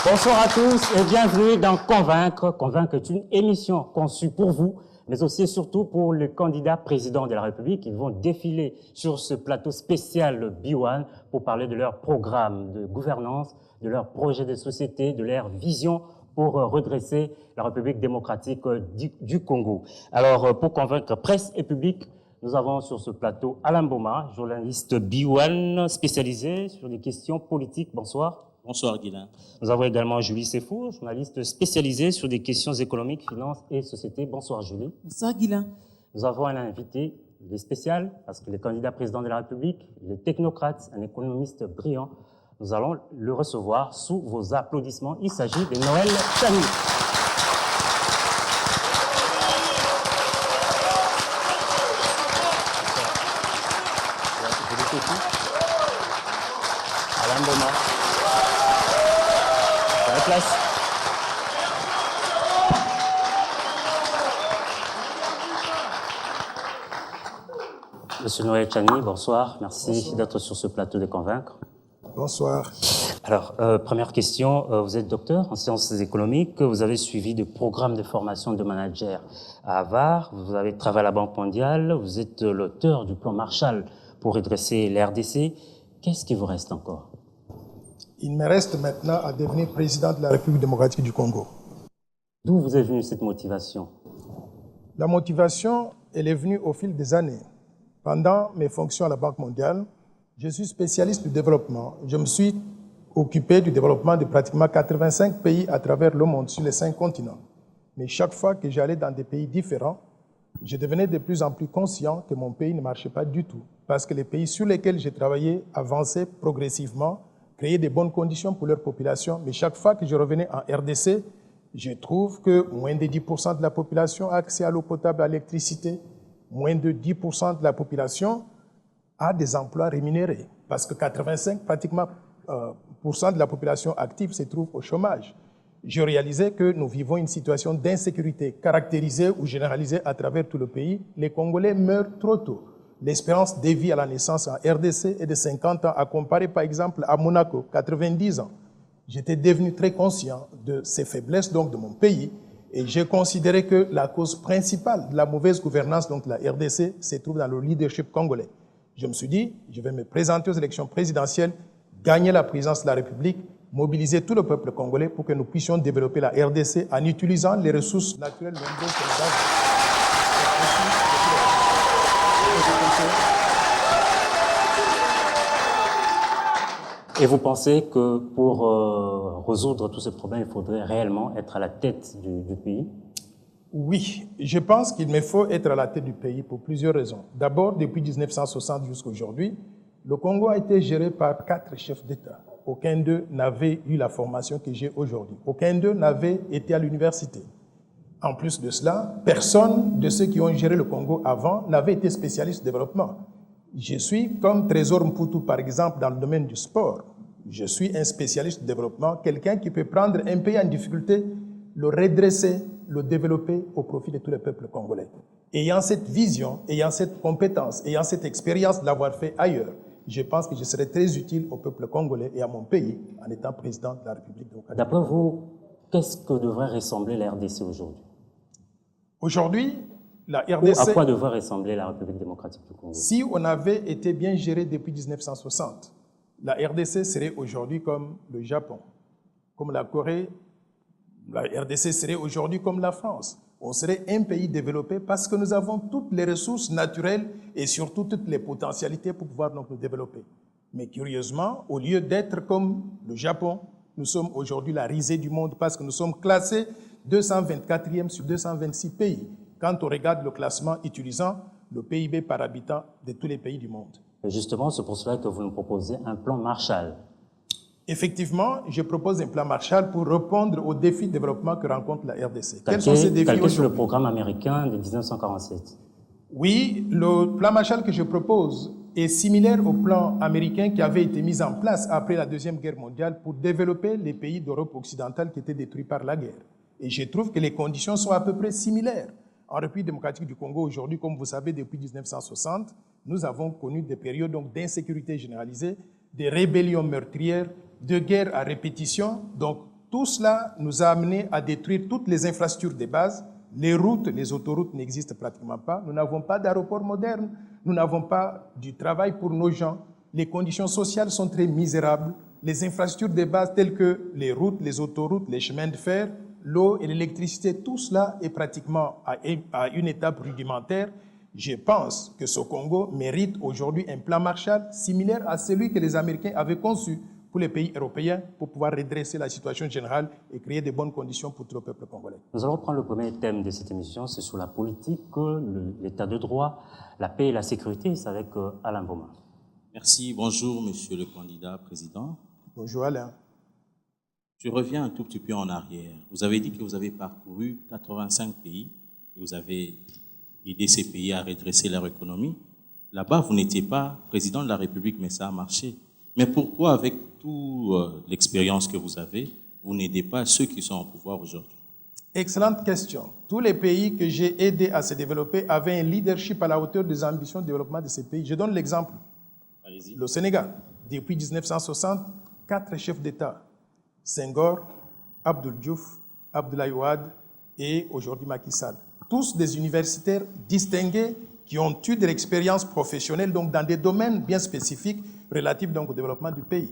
Bonsoir à tous et bienvenue dans Convaincre. Convaincre est une émission conçue pour vous, mais aussi et surtout pour les candidats présidents de la République. Ils vont défiler sur ce plateau spécial B1 pour parler de leur programme de gouvernance, de leur projet de société, de leur vision pour redresser la République démocratique du Congo. Alors, pour convaincre presse et public, nous avons sur ce plateau Alain Boma, journaliste B1 spécialisé sur des questions politiques. Bonsoir. Bonsoir, Guilain. Nous avons également Julie Sefou, journaliste spécialisée sur des questions économiques, finances et société. Bonsoir, Julie. Bonsoir, Guilain. Nous avons un invité, il est spécial, parce que le candidat président de la République, il est technocrate, un économiste brillant. Nous allons le recevoir sous vos applaudissements. Il s'agit de Noël Chani. Alain Boma. Place. Monsieur Noël Chani, bonsoir. Merci d'être sur ce plateau de Convaincre. Bonsoir. Alors, première question, vous êtes docteur en sciences économiques, vous avez suivi des programmes de formation de manager à Harvard, vous avez travaillé à la Banque mondiale, vous êtes l'auteur du plan Marshall pour redresser la RDC. Qu'est-ce qui vous reste encore ? Il me reste maintenant à devenir président de la République démocratique du Congo. D'où vous est venue cette motivation? La motivation, elle est venue au fil des années. Pendant mes fonctions à la Banque mondiale, je suis spécialiste du développement. Je me suis occupé du développement de pratiquement 85 pays à travers le monde, sur les 5 continents. Mais chaque fois que j'allais dans des pays différents, je devenais de plus en plus conscient que mon pays ne marchait pas du tout. Parce que les pays sur lesquels j'ai travaillé avançaient progressivement, créer des bonnes conditions pour leur population. Mais chaque fois que je revenais en RDC, je trouve que moins de 10% de la population a accès à l'eau potable, à l'électricité. Moins de 10% de la population a des emplois rémunérés. Parce que 85% pratiquement de la population active se trouve au chômage. Je réalisais que nous vivons une situation d'insécurité caractérisée ou généralisée à travers tout le pays. Les Congolais meurent trop tôt. L'espérance de vie à la naissance en RDC est de 50 ans, à comparer par exemple à Monaco, 90 ans. J'étais devenu très conscient de ces faiblesses donc, de mon pays et j'ai considéré que la cause principale de la mauvaise gouvernance donc, de la RDC se trouve dans le leadership congolais. Je me suis dit, je vais me présenter aux élections présidentielles, gagner la présidence de la République, mobiliser tout le peuple congolais pour que nous puissions développer la RDC en utilisant les ressources naturelles nombreuses que nous avons. Et vous pensez que pour résoudre tous ces problèmes, il faudrait réellement être à la tête du pays? Oui, je pense qu'il me faut être à la tête du pays pour plusieurs raisons. D'abord, depuis 1960 jusqu'à aujourd'hui, le Congo a été géré par 4 chefs d'État. Aucun d'eux n'avait eu la formation que j'ai aujourd'hui. Aucun d'eux n'avait été à l'université. En plus de cela, personne de ceux qui ont géré le Congo avant n'avait été spécialiste de développement. Je suis comme Trésor Mputu, par exemple, dans le domaine du sport. Je suis un spécialiste de développement, quelqu'un qui peut prendre un pays en difficulté, le redresser, le développer au profit de tous les peuples congolais. Ayant cette vision, ayant cette compétence, ayant cette expérience de l'avoir fait ailleurs, je pense que je serai très utile au peuple congolais et à mon pays en étant président de la République démocratique. D'après vous, qu'est-ce que devrait ressembler la RDC aujourd'hui? Aujourd'hui, la Ou RDC... à quoi devrait ressembler la République démocratique du Congo? Si on avait été bien géré depuis 1960, la RDC serait aujourd'hui comme le Japon, comme la Corée. La RDC serait aujourd'hui comme la France. On serait un pays développé parce que nous avons toutes les ressources naturelles et surtout toutes les potentialités pour pouvoir donc nous développer. Mais curieusement, au lieu d'être comme le Japon, nous sommes aujourd'hui la risée du monde parce que nous sommes classés 224e sur 226 pays. Quand on regarde le classement utilisant le PIB par habitant de tous les pays du monde. Et justement, c'est pour cela que vous nous proposez un plan Marshall. Effectivement, je propose un plan Marshall pour répondre aux défis de développement que rencontre la RDC. Quels sont ces défis calqué sur le programme américain de 1947. Oui, le plan Marshall que je propose est similaire au plan américain qui avait été mis en place après la Deuxième Guerre mondiale pour développer les pays d'Europe occidentale qui étaient détruits par la guerre. Et je trouve que les conditions sont à peu près similaires. En République démocratique du Congo, aujourd'hui, comme vous savez, depuis 1960, nous avons connu des périodes d'insécurité généralisée, des rébellions meurtrières, de guerres à répétition. Donc, Tout cela nous a amené à détruire toutes les infrastructures de base. Les routes, les autoroutes n'existent pratiquement pas. Nous n'avons pas d'aéroport moderne. Nous n'avons pas du travail pour nos gens. Les conditions sociales sont très misérables. Les infrastructures de base telles que les routes, les autoroutes, les chemins de fer, l'eau et l'électricité, tout cela est pratiquement à une étape rudimentaire. Je pense que ce Congo mérite aujourd'hui un plan Marshall similaire à celui que les Américains avaient conçu pour les pays européens pour pouvoir redresser la situation générale et créer de bonnes conditions pour tout le peuple congolais. Nous allons prendre le premier thème de cette émission, c'est sur la politique, l'état de droit, la paix et la sécurité. C'est avec Alain Boma. Merci, bonjour monsieur le candidat président. Bonjour Alain. Je reviens un tout petit peu en arrière. Vous avez dit que vous avez parcouru 85 pays, et vous avez aidé ces pays à redresser leur économie. Là-bas, vous n'étiez pas président de la République, mais ça a marché. Mais pourquoi, avec toute l'expérience que vous avez, vous n'aidez pas ceux qui sont au pouvoir aujourd'hui? Excellente question. Tous les pays que j'ai aidés à se développer avaient un leadership à la hauteur des ambitions de développement de ces pays. Je donne l'exemple. Le Sénégal, depuis 1960, 4 chefs d'État, Senghor, Abdoul Diouf, Abdoulaye Wade et aujourd'hui Macky Sall. Tous des universitaires distingués qui ont eu de l'expérience professionnelle donc dans des domaines bien spécifiques relatifs donc au développement du pays.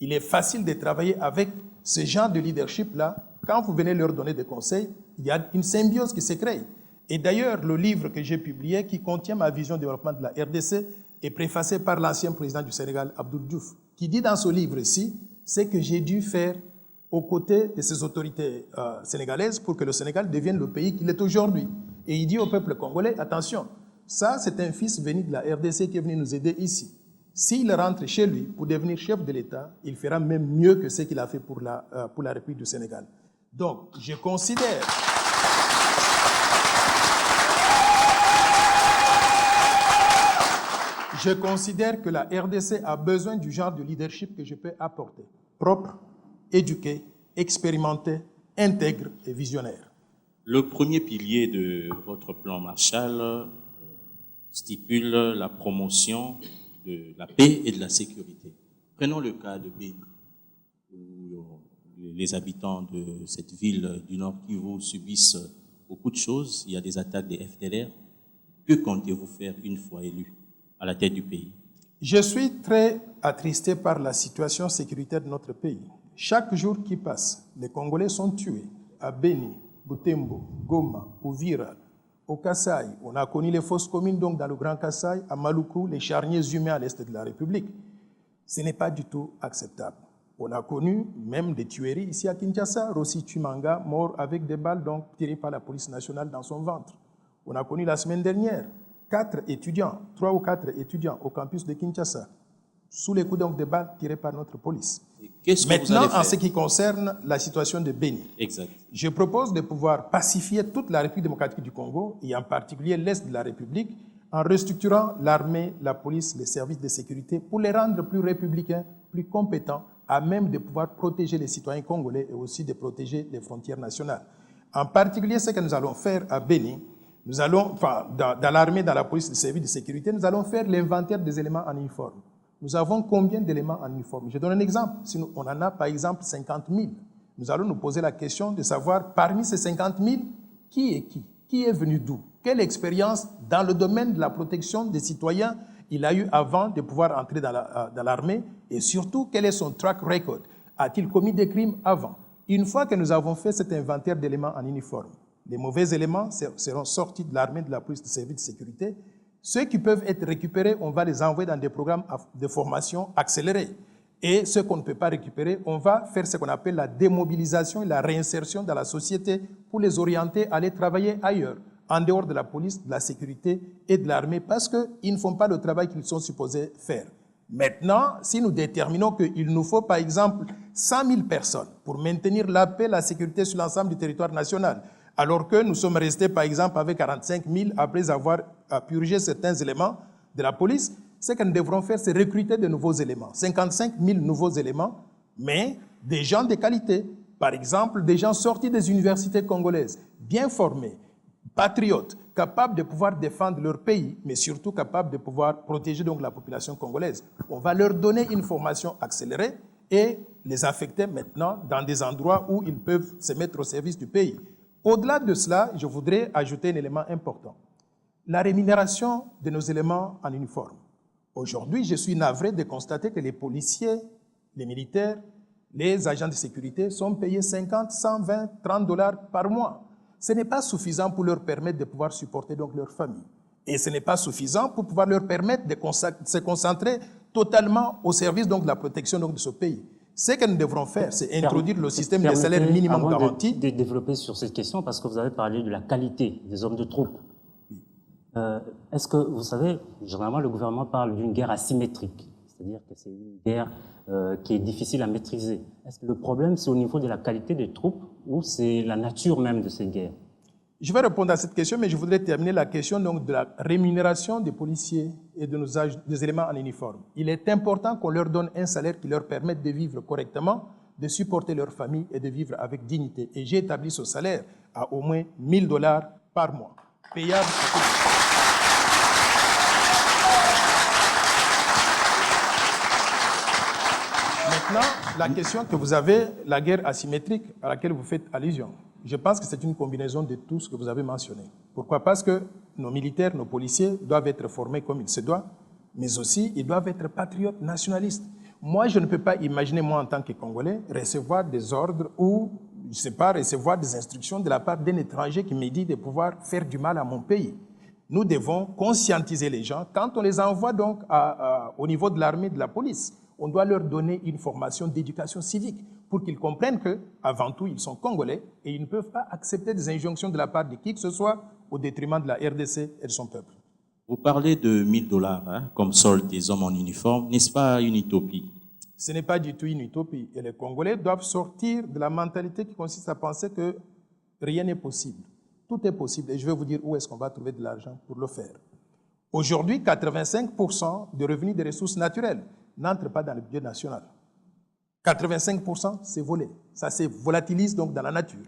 Il est facile de travailler avec ce genre de leadership-là. Quand vous venez leur donner des conseils, il y a une symbiose qui se crée. Et d'ailleurs, le livre que j'ai publié, qui contient ma vision de développement de la RDC, est préfacé par l'ancien président du Sénégal, Abdoul Diouf, qui dit dans ce livre-ci, c'est que j'ai dû faire aux côtés de ces autorités sénégalaises pour que le Sénégal devienne le pays qu'il est aujourd'hui. Et il dit au peuple congolais, attention, ça c'est un fils venu de la RDC qui est venu nous aider ici. S'il rentre chez lui pour devenir chef de l'État, il fera même mieux que ce qu'il a fait pour la République du Sénégal. Donc, je considère que la RDC a besoin du genre de leadership que je peux apporter. Propre, éduqué, expérimenté, intègre et visionnaire. Le premier pilier de votre plan Marshall stipule la promotion de la paix et de la sécurité. Prenons le cas de Béni, où les habitants de cette ville du Nord Kivu subissent beaucoup de choses. Il y a des attaques des FDLR. Que comptez-vous faire une fois élu à la tête du pays? Je suis très attristé par la situation sécuritaire de notre pays. Chaque jour qui passe, les Congolais sont tués à Béni, Butembo, Goma, Uvira, au Kasaï. On a connu les fosses communes donc dans le Grand Kasaï, à Maluku, les charniers humains à l'est de la République. Ce n'est pas du tout acceptable. On a connu même des tueries ici à Kinshasa, Rossi Tumanga, mort avec des balles donc tirées par la police nationale dans son ventre. On a connu la semaine dernière 3 ou 4 étudiants au campus de Kinshasa, sous les coups donc de balles tirées par notre police. Maintenant, en ce qui concerne la situation de Béni, je propose de pouvoir pacifier toute la République démocratique du Congo, et en particulier l'Est de la République, en restructurant l'armée, la police, les services de sécurité, pour les rendre plus républicains, plus compétents, à même de pouvoir protéger les citoyens congolais et aussi de protéger les frontières nationales. En particulier, ce que nous allons faire à Béni, nous allons, dans l'armée, dans la police, les services de sécurité, nous allons faire l'inventaire des éléments en uniforme. Nous avons combien d'éléments en uniforme? Je donne un exemple. Si on en a par exemple 50 000, nous allons nous poser la question de savoir parmi ces 50 000, qui est qui? Qui est venu d'où? Quelle expérience dans le domaine de la protection des citoyens il a eu avant de pouvoir entrer dans l'armée? Et surtout, quel est son track record? A-t-il commis des crimes avant? Une fois que nous avons fait cet inventaire d'éléments en uniforme, les mauvais éléments seront sortis de l'armée, de la police, des services de sécurité. Ceux qui peuvent être récupérés, on va les envoyer dans des programmes de formation accélérés. Et ceux qu'on ne peut pas récupérer, on va faire ce qu'on appelle la démobilisation et la réinsertion dans la société pour les orienter à aller travailler ailleurs, en dehors de la police, de la sécurité et de l'armée, parce qu'ils ne font pas le travail qu'ils sont supposés faire. Maintenant, si nous déterminons qu'il nous faut, par exemple, 100 000 personnes pour maintenir la paix et la sécurité sur l'ensemble du territoire national, alors que nous sommes restés, par exemple, avec 45 000 après avoir purgé certains éléments de la police, ce que nous devrons faire, c'est recruter de nouveaux éléments. 55 000 nouveaux éléments, mais des gens de qualité. Par exemple, des gens sortis des universités congolaises, bien formés, patriotes, capables de pouvoir défendre leur pays, mais surtout capables de pouvoir protéger donc la population congolaise. On va leur donner une formation accélérée et les affecter maintenant dans des endroits où ils peuvent se mettre au service du pays. Au-delà de cela, je voudrais ajouter un élément important. La rémunération de nos éléments en uniforme. Aujourd'hui, je suis navré de constater que les policiers, les militaires, les agents de sécurité sont payés 50, 120, 30 dollars par mois. Ce n'est pas suffisant pour leur permettre de pouvoir supporter donc leur famille. Et ce n'est pas suffisant pour pouvoir leur permettre de se concentrer totalement au service donc, de la protection donc, de ce pays. Ce que nous devrons faire, c'est introduire le système de salaire minimum garanti. De développer sur cette question, parce que vous avez parlé de la qualité des hommes de troupe. Est-ce que, vous savez, généralement, le gouvernement parle d'une guerre asymétrique, c'est-à-dire que c'est une guerre qui est difficile à maîtriser. Est-ce que le problème, c'est au niveau de la qualité des troupes ou c'est la nature même de ces guerres? Je vais répondre à cette question, mais je voudrais terminer la question donc, de la rémunération des policiers et de des éléments en uniforme. Il est important qu'on leur donne un salaire qui leur permette de vivre correctement, de supporter leur famille et de vivre avec dignité. Et j'ai établi ce salaire à au moins 1000 dollars par mois, payable à tous. Maintenant, la question que vous avez, la guerre asymétrique à laquelle vous faites allusion, je pense que c'est une combinaison de tout ce que vous avez mentionné. Pourquoi? Parce que nos militaires, nos policiers doivent être formés comme il se doit, mais aussi ils doivent être patriotes nationalistes. Moi, je ne peux pas imaginer, moi en tant que Congolais, recevoir des ordres ou, je ne sais pas, recevoir des instructions de la part d'un étranger qui me dit de pouvoir faire du mal à mon pays. Nous devons conscientiser les gens. Quand on les envoie donc au niveau de l'armée, de la police, on doit leur donner une formation d'éducation civique pour qu'ils comprennent qu'avant tout, ils sont Congolais et ils ne peuvent pas accepter des injonctions de la part de qui que ce soit au détriment de la RDC et de son peuple. Vous parlez de 1000 dollars comme solde des hommes en uniforme. N'est-ce pas une utopie? Ce n'est pas du tout une utopie. Et les Congolais doivent sortir de la mentalité qui consiste à penser que rien n'est possible. Tout est possible. Et je vais vous dire où est-ce qu'on va trouver de l'argent pour le faire. Aujourd'hui, 85% des revenus des ressources naturelles n'entrent pas dans le budget national. 85%, c'est volé. Ça se volatilise donc dans la nature.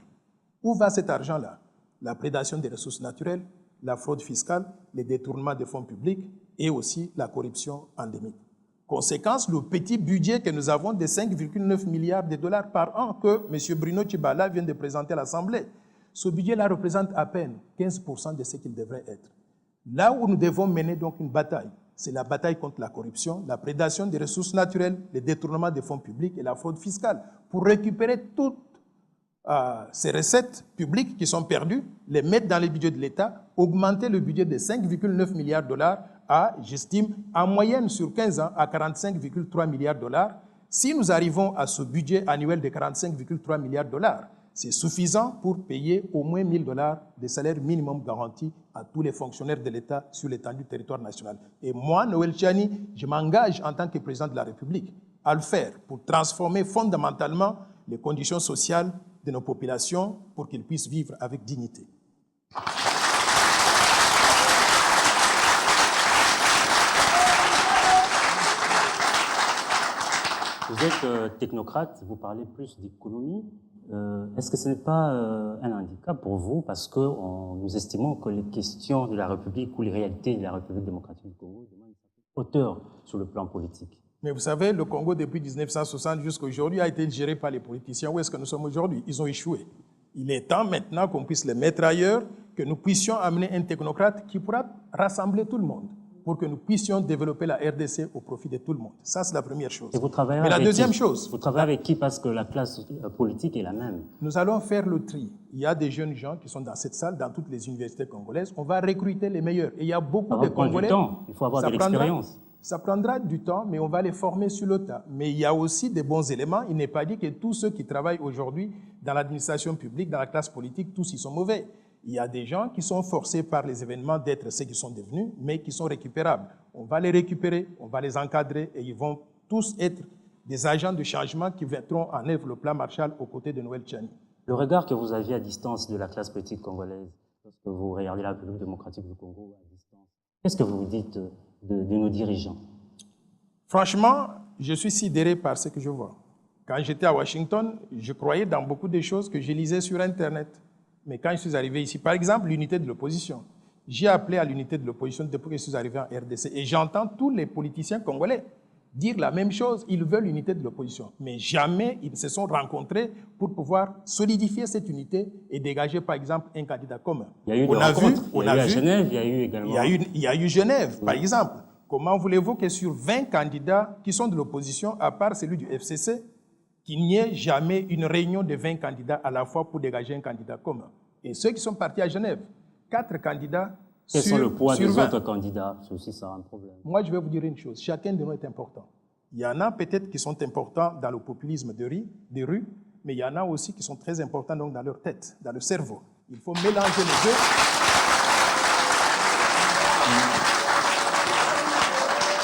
Où va cet argent-là? La prédation des ressources naturelles, la fraude fiscale, les détournements de fonds publics et aussi la corruption endémique. Conséquence, le petit budget que nous avons de 5,9 milliards de dollars par an que M. Bruno Tshibala vient de présenter à l'Assemblée, ce budget-là représente à peine 15% de ce qu'il devrait être. Là où nous devons mener donc une bataille, c'est la bataille contre la corruption, la prédation des ressources naturelles, les détournements des fonds publics et la fraude fiscale, pour récupérer toutes ces recettes publiques qui sont perdues, les mettre dans le budget de l'État, augmenter le budget de 5,9 milliards de dollars à, j'estime, en moyenne sur 15 ans, à 45,3 milliards de dollars. Si nous arrivons à ce budget annuel de 45,3 milliards de dollars, c'est suffisant pour payer au moins 1000 dollars de salaire minimum garanti à tous les fonctionnaires de l'État sur l'étendue du territoire national. Et moi, Noël Tchani, je m'engage en tant que président de la République à le faire pour transformer fondamentalement les conditions sociales de nos populations pour qu'ils puissent vivre avec dignité. Vous êtes technocrate, vous parlez plus d'économie. Est-ce que ce n'est pas un handicap pour vous parce que nous estimons que les questions de la République ou les réalités de la République démocratique du Congo demandent une certaine hauteur sur le plan politique? Mais vous savez, le Congo, depuis 1960 jusqu'à aujourd'hui, a été géré par les politiciens. Où est-ce que nous sommes aujourd'hui? Ils ont échoué. Il est temps maintenant qu'on puisse les mettre ailleurs, que nous puissions amener un technocrate qui pourra rassembler tout le monde pour que nous puissions développer la RDC au profit de tout le monde. Ça, c'est la première chose. Et vous travaillez Mais la avec deuxième qui? chose... Vous travaillez avec qui? Parce que la classe politique est la même. Nous allons faire le tri. Il y a des jeunes gens qui sont dans cette salle, dans toutes les universités congolaises. On va recruter les meilleurs. Et il y a beaucoup de Congolais... Ça va prendre du temps. Il faut avoir de l'expérience. Ça prendra du temps, mais on va les former sur le tas. Mais il y a aussi des bons éléments. Il n'est pas dit que tous ceux qui travaillent aujourd'hui dans l'administration publique, dans la classe politique, tous ils sont mauvais. Il y a des gens qui sont forcés par les événements d'être ceux qui sont devenus, mais qui sont récupérables. On va les récupérer, on va les encadrer et ils vont tous être des agents de changement qui mettront en œuvre le plan Marshall aux côtés de Noël Tchani. Le regard que vous aviez à distance de la classe politique congolaise, lorsque vous regardez la République démocratique du Congo à distance, qu'est-ce que vous dites de nos dirigeants? Franchement, je suis sidéré par ce que je vois. Quand j'étais à Washington, je croyais dans beaucoup de choses que je lisais sur Internet. Mais quand je suis arrivé ici, par exemple, l'unité de l'opposition, j'ai appelé à l'unité de l'opposition depuis que je suis arrivé en RDC. Et j'entends tous les politiciens congolais dire la même chose. Ils veulent l'unité de l'opposition. Mais jamais ils se sont rencontrés pour pouvoir solidifier cette unité et dégager, par exemple, un candidat commun. Il y a eu des rencontres. Il y a eu à Genève, il y a eu également... Il y a eu Genève, par exemple. Comment voulez-vous que sur 20 candidats qui sont de l'opposition, à part celui du FCC, qu'il n'y ait jamais une réunion de 20 candidats à la fois pour dégager un candidat commun? Et ceux qui sont partis à Genève, 4 candidats Quels sont le poids des 20. autres candidats? C'est aussi ça un problème. Moi, je vais vous dire une chose. Chacun de nous est important. Il y en a peut-être qui sont importants dans le populisme des rues, mais il y en a aussi qui sont très importants donc, dans leur tête, dans le cerveau. Il faut mélanger les deux.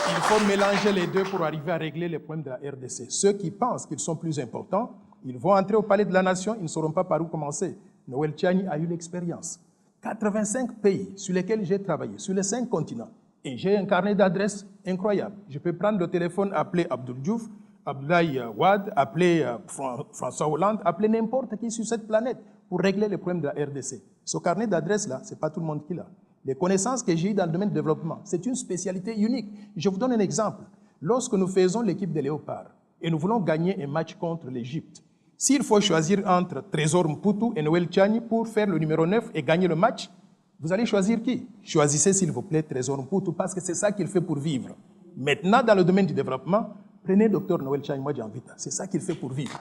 Il faut mélanger les deux pour arriver à régler les problèmes de la RDC. Ceux qui pensent qu'ils sont plus importants, ils vont entrer au palais de la nation, ils ne sauront pas par où commencer. Noël Tchani a eu l'expérience. 85 pays sur lesquels j'ai travaillé, sur les 5 continents. Et j'ai un carnet d'adresses incroyable. Je peux prendre le téléphone, appeler Abdoul Diouf, Abdoulaye Wade, appeler François Hollande, appeler n'importe qui sur cette planète pour régler les problèmes de la RDC. Ce carnet d'adresses-là, ce n'est pas tout le monde qui l'a. Les connaissances que j'ai eues dans le domaine du développement, c'est une spécialité unique. Je vous donne un exemple. Lorsque nous faisons l'équipe des Léopards et nous voulons gagner un match contre l'Égypte, s'il faut choisir entre Trésor Mputu et Noël Tchani pour faire le numéro 9 et gagner le match, vous allez choisir qui? Choisissez s'il vous plaît Trésor Mputu parce que c'est ça qu'il fait pour vivre. Maintenant, dans le domaine du développement, prenez Dr Noël Tchani, moi j'invite. C'est ça qu'il fait pour vivre.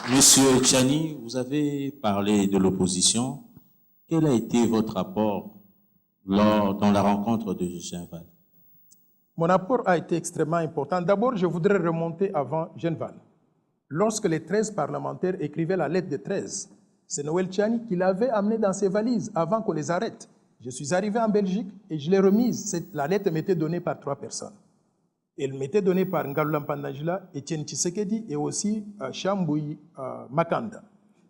Monsieur Tchani, vous avez parlé de l'opposition. Quel a été votre apport dans la rencontre de Genval? Mon apport a été extrêmement important. D'abord, je voudrais remonter avant Genval. Lorsque les 13 parlementaires écrivaient la lettre de 13, c'est Noël Tchani qui l'avait amené dans ses valises avant qu'on les arrête. Je suis arrivé en Belgique et je l'ai remise. La lettre m'était donnée par 3 personnes. Elle m'était donnée par Ngalula Mpandajila, Etienne Tshisekedi et aussi Chambouy Makanda.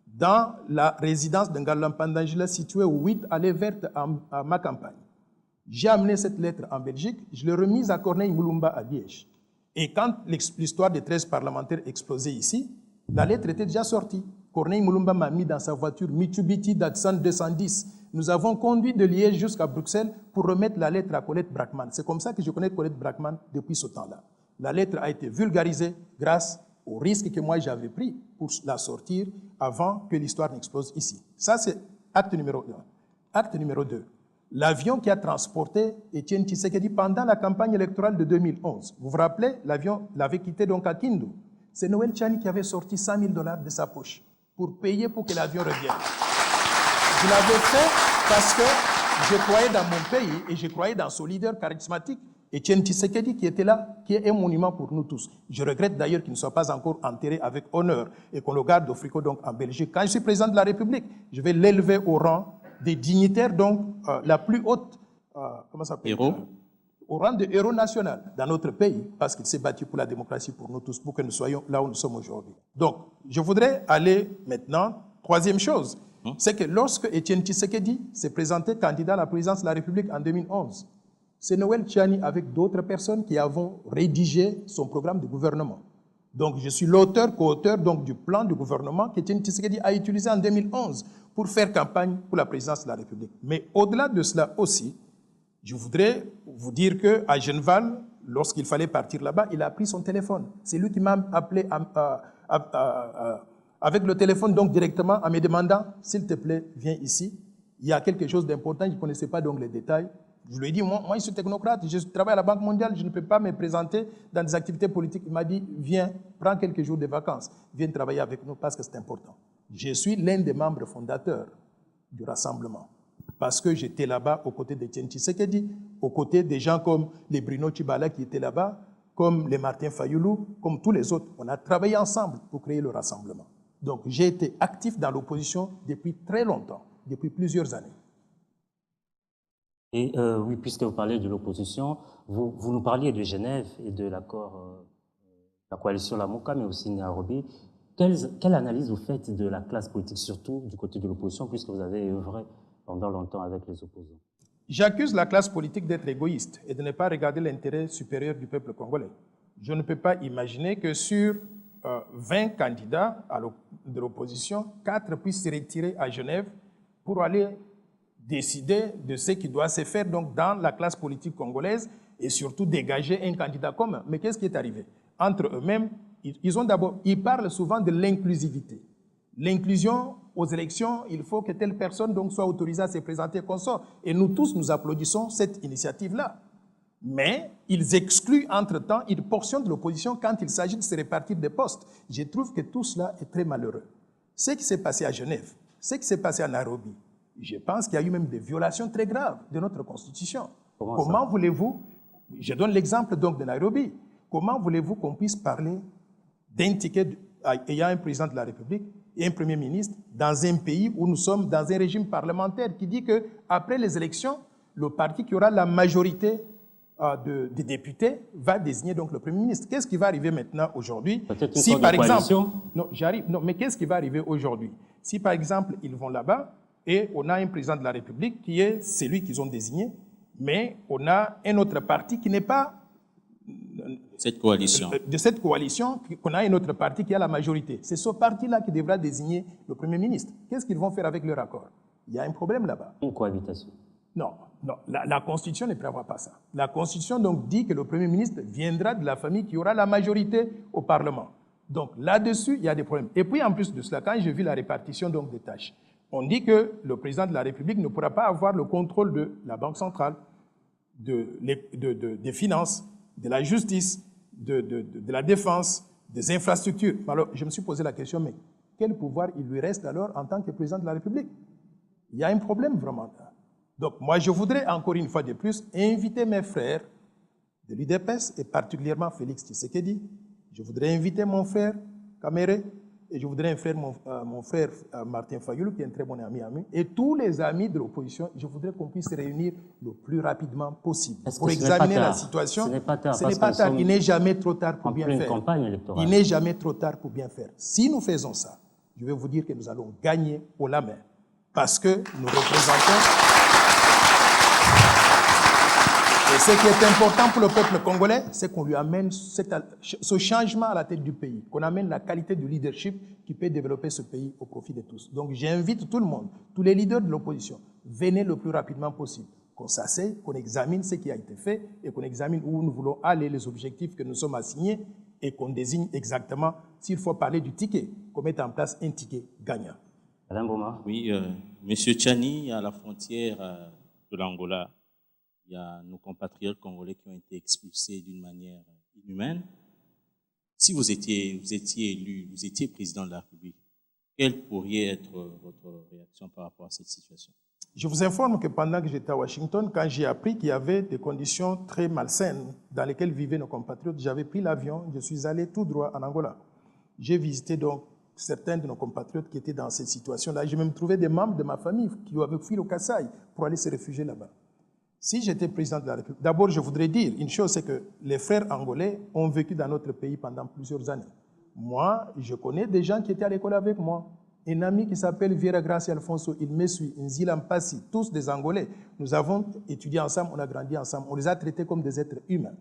Dans la résidence de Ngalula Mpandajila située au 8 Allée Verte à ma campagne. J'ai amené cette lettre en Belgique, je l'ai remise à Corneille Moulumba à Liège. Et quand l'histoire des 13 parlementaires explosait ici, la lettre était déjà sortie. Corneille Moulumba m'a mis dans sa voiture Mitsubishi Datsun 210. Nous avons conduit de Liège jusqu'à Bruxelles pour remettre la lettre à Colette Brackman. C'est comme ça que je connais Colette Brackman depuis ce temps-là. La lettre a été vulgarisée grâce au risque que moi j'avais pris pour la sortir avant que l'histoire n'explose ici. Ça, c'est acte numéro 1. Acte numéro 2. L'avion qui a transporté Etienne Tshisekedi pendant la campagne électorale de 2011. Vous vous rappelez, l'avion l'avait quitté donc à Kindu. C'est Noël Tchani qui avait sorti $100 000 de sa poche pour payer pour que l'avion revienne. Je l'avais fait parce que je croyais dans mon pays et je croyais dans son leader charismatique, Etienne Tshisekedi, qui était là, qui est un monument pour nous tous. Je regrette d'ailleurs qu'il ne soit pas encore enterré avec honneur et qu'on le garde au frigo donc en Belgique. Quand je suis président de la République, je vais l'élever au rang des dignitaires, donc la plus haute, comment ça s'appelle? Héros. Au rang de héros national dans notre pays, parce qu'il s'est battu pour la démocratie pour nous tous, pour que nous soyons là où nous sommes aujourd'hui. Donc, je voudrais aller maintenant, troisième chose, c'est que lorsque Etienne Tshisekedi s'est présenté candidat à la présidence de la République en 2011, c'est Noël Tchani avec d'autres personnes qui avons rédigé son programme de gouvernement. Donc, je suis l'auteur, co-auteur donc, du plan de gouvernement qu'Etienne Tshisekedi a utilisé en 2011 pour faire campagne pour la présidence de la République. Mais au-delà de cela aussi, je voudrais vous dire qu'à Genval, lorsqu'il fallait partir là-bas, il a pris son téléphone. C'est lui qui m'a appelé avec le téléphone donc directement en me demandant « S'il te plaît, viens ici. Il y a quelque chose d'important, je ne connaissais pas donc les détails. » Je lui ai dit « Moi, je suis technocrate, je travaille à la Banque mondiale, je ne peux pas me présenter dans des activités politiques. » Il m'a dit « Viens, prends quelques jours de vacances, viens travailler avec nous parce que c'est important. » Je suis l'un des membres fondateurs du rassemblement. Parce que j'étais là-bas aux côtés d'Etienne Tshisekedi, aux côtés des gens comme les Bruno Tshibala qui étaient là-bas, comme les Martin Fayoulou, comme tous les autres. On a travaillé ensemble pour créer le rassemblement. Donc j'ai été actif dans l'opposition depuis très longtemps, depuis plusieurs années. Et oui, puisque vous parlez de l'opposition, vous nous parliez de Genève et de l'accord, la coalition Lamuka, mais aussi Nairobi. Quelle analyse vous faites de la classe politique, surtout du côté de l'opposition, puisque vous avez œuvré pendant longtemps avec les opposants? J'accuse la classe politique d'être égoïste et de ne pas regarder l'intérêt supérieur du peuple congolais. Je ne peux pas imaginer que sur 20 candidats de l'opposition, 4 puissent se retirer à Genève pour aller décider de ce qui doit se faire donc, dans la classe politique congolaise et surtout dégager un candidat commun. Mais qu'est-ce qui est arrivé? Entre eux-mêmes, ils parlent souvent de l'inclusivité. L'inclusion aux élections, il faut que telle personne donc, soit autorisée à se présenter consort. Et nous tous, nous applaudissons cette initiative-là. Mais ils excluent entre-temps une portion de l'opposition quand il s'agit de se répartir des postes. Je trouve que tout cela est très malheureux. Ce qui s'est passé à Genève, ce qui s'est passé à Nairobi, je pense qu'il y a eu même des violations très graves de notre Constitution. Comment voulez-vous, je donne l'exemple donc de Nairobi, comment voulez-vous qu'on puisse parler d'un ticket ayant un président de la République et un Premier ministre dans un pays où nous sommes dans un régime parlementaire qui dit qu'après les élections, le parti qui aura la majorité des députés va désigner donc le Premier ministre. Qu'est-ce qui va arriver maintenant aujourd'hui? Si par exemple, mais qu'est-ce qui va arriver aujourd'hui? Si par exemple ils vont là-bas et on a un président de la République qui est celui qu'ils ont désigné, mais on a un autre parti qui n'est pas cette coalition. De cette coalition, qu'on a un autre parti qui a la majorité. C'est ce parti-là qui devra désigner le Premier ministre. Qu'est-ce qu'ils vont faire avec leur accord? Il y a un problème là-bas. Une cohabitation. Non, la Constitution ne prévoit pas ça. La Constitution donc dit que le Premier ministre viendra de la famille qui aura la majorité au Parlement. Donc là-dessus, il y a des problèmes. Et puis en plus de cela, quand j'ai vu la répartition donc, des tâches, on dit que le président de la République ne pourra pas avoir le contrôle de la Banque centrale, des finances, de la justice, de la défense, des infrastructures. Alors je me suis posé la question, mais quel pouvoir il lui reste alors en tant que président de la République? Il y a un problème vraiment là. Donc, moi, je voudrais encore une fois de plus inviter mes frères de l'UDPS et particulièrement Félix Tshisekedi. Je voudrais inviter mon frère Kamere et je voudrais inviter mon frère Martin Fayulu, qui est un très bon ami à moi, et tous les amis de l'opposition. Je voudrais qu'on puisse se réunir le plus rapidement possible pour examiner la situation. Ce n'est pas tard. Ce n'est pas tard. Il n'est jamais trop tard pour bien faire. Campagne électorale. Il n'est jamais trop tard pour bien faire. Si nous faisons ça, je vais vous dire que nous allons gagner haut la main parce que nous représentons. Et ce qui est important pour le peuple congolais, c'est qu'on lui amène ce changement à la tête du pays, qu'on amène la qualité du leadership qui peut développer ce pays au profit de tous. Donc j'invite tout le monde, tous les leaders de l'opposition, venez le plus rapidement possible, qu'on s'asseye, qu'on examine ce qui a été fait et qu'on examine où nous voulons aller, les objectifs que nous sommes assignés et qu'on désigne exactement, s'il faut parler du ticket, qu'on mette en place un ticket gagnant. Alain Boma. Oui, Monsieur Tchani, à la frontière de l'Angola, il y a nos compatriotes congolais qui ont été expulsés d'une manière inhumaine. Si vous étiez élu, vous étiez président de la République, quelle pourrait être votre réaction par rapport à cette situation? Je vous informe que pendant que j'étais à Washington, quand j'ai appris qu'il y avait des conditions très malsaines dans lesquelles vivaient nos compatriotes, j'avais pris l'avion, je suis allé tout droit en Angola. J'ai visité donc certains de nos compatriotes qui étaient dans cette situation-là. J'ai même trouvé des membres de ma famille qui avaient fui au Kasaï pour aller se réfugier là-bas. Si j'étais président de la République, d'abord je voudrais dire une chose, c'est que les frères angolais ont vécu dans notre pays pendant plusieurs années. Moi, je connais des gens qui étaient à l'école avec moi. Un ami qui s'appelle Vieira Gracia Alfonso, il me suit, Nzila Mpassi, tous des Angolais. Nous avons étudié ensemble, on a grandi ensemble, on les a traités comme des êtres humains.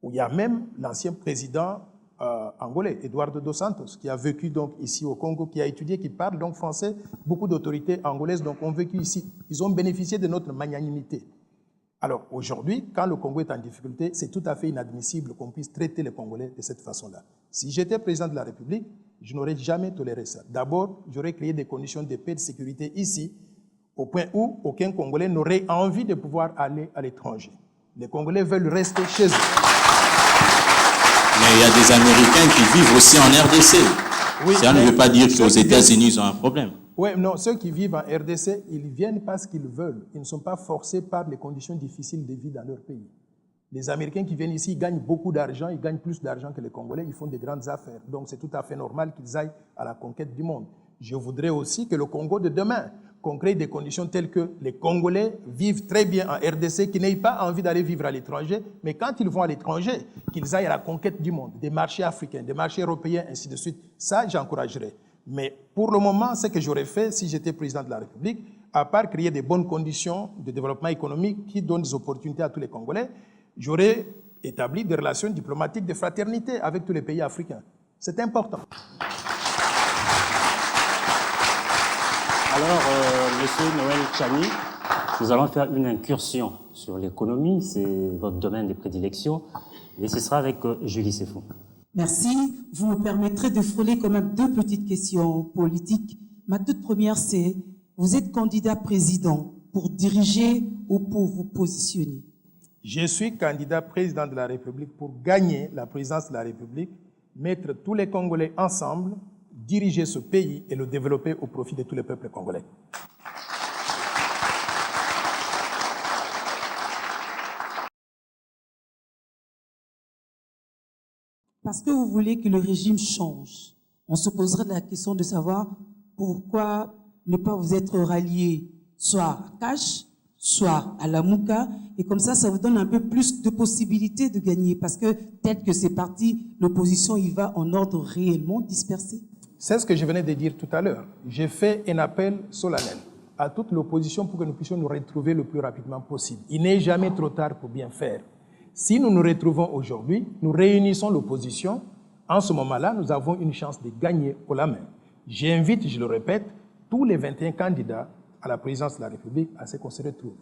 Il y a même l'ancien président angolais, Eduardo dos Santos, qui a vécu donc ici au Congo, qui a étudié, qui parle donc français. Beaucoup d'autorités angolaises donc, ont vécu ici. Ils ont bénéficié de notre magnanimité. Alors aujourd'hui, quand le Congo est en difficulté, c'est tout à fait inadmissible qu'on puisse traiter les Congolais de cette façon-là. Si j'étais président de la République, je n'aurais jamais toléré ça. D'abord, j'aurais créé des conditions de paix et de sécurité ici, au point où aucun Congolais n'aurait envie de pouvoir aller à l'étranger. Les Congolais veulent rester chez eux. Mais il y a des Américains qui vivent aussi en RDC. Oui, ça ne veut pas dire qu'aux États-Unis, ils ont un problème. Oui, non, ceux qui vivent en RDC, ils viennent parce qu'ils veulent. Ils ne sont pas forcés par les conditions difficiles de vie dans leur pays. Les Américains qui viennent ici, ils gagnent beaucoup d'argent, ils gagnent plus d'argent que les Congolais, ils font des grandes affaires. Donc c'est tout à fait normal qu'ils aillent à la conquête du monde. Je voudrais aussi que le Congo de demain, qu'on crée des conditions telles que les Congolais vivent très bien en RDC, qu'ils n'aient pas envie d'aller vivre à l'étranger, mais quand ils vont à l'étranger, qu'ils aillent à la conquête du monde, des marchés africains, des marchés européens, ainsi de suite. Ça, j'encouragerais. Mais pour le moment, ce que j'aurais fait si j'étais président de la République, à part créer des bonnes conditions de développement économique qui donnent des opportunités à tous les Congolais, j'aurais établi des relations diplomatiques de fraternité avec tous les pays africains. C'est important. Alors, Monsieur Noël Tchani, Nous allons faire une incursion sur l'économie, c'est votre domaine de prédilection, et ce sera avec Julie Sefou. Merci. Vous me permettrez de frôler quand même deux petites questions politiques. Ma toute première, c'est, vous êtes candidat président pour diriger ou pour vous positionner? Je suis candidat président de la République pour gagner la présidence de la République, mettre tous les Congolais ensemble, diriger ce pays et le développer au profit de tous les peuples congolais. Parce que vous voulez que le régime change. On se poserait la question de savoir pourquoi ne pas vous être rallié soit à Cash, soit à la Mouka, et comme ça vous donne un peu plus de possibilités de gagner, parce que peut-être que ces partis, l'opposition y va en ordre réellement dispersé. C'est ce que je venais de dire tout à l'heure. J'ai fait un appel solennel à toute l'opposition pour que nous puissions nous retrouver le plus rapidement possible. Il n'est jamais trop tard pour bien faire. Si nous nous retrouvons aujourd'hui, nous réunissons l'opposition. En ce moment-là, nous avons une chance de gagner haut la main. J'invite, je le répète, tous les 21 candidats à la présidence de la République à ce qu'on se retrouve.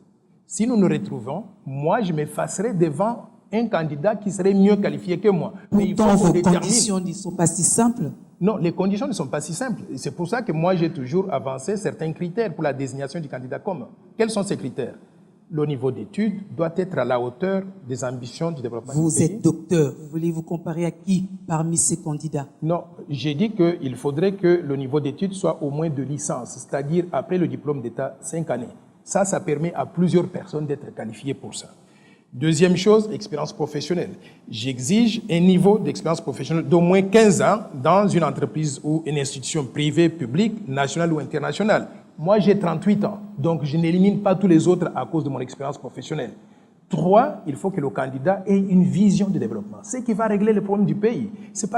Si nous nous retrouvons, moi, je m'effacerai devant un candidat qui serait mieux qualifié que moi. Pourtant, vos conditions ne sont pas si simples. Non, les conditions ne sont pas si simples. C'est pour ça que moi, j'ai toujours avancé certains critères pour la désignation du candidat commun. Quels sont ces critères? Le niveau d'études doit être à la hauteur des ambitions du développement du pays. Vous êtes docteur. Vous voulez vous comparer à qui parmi ces candidats? Non, j'ai dit qu'il faudrait que le niveau d'études soit au moins de licence, c'est-à-dire après le diplôme d'État, 5 années. Ça permet à plusieurs personnes d'être qualifiées pour ça. Deuxième chose, expérience professionnelle. J'exige un niveau d'expérience professionnelle d'au moins 15 ans dans une entreprise ou une institution privée, publique, nationale ou internationale. Moi, j'ai 38 ans, donc je n'élimine pas tous les autres à cause de mon expérience professionnelle. 3, il faut que le candidat ait une vision de développement. C'est qui va régler les problèmes du pays. Ce n'est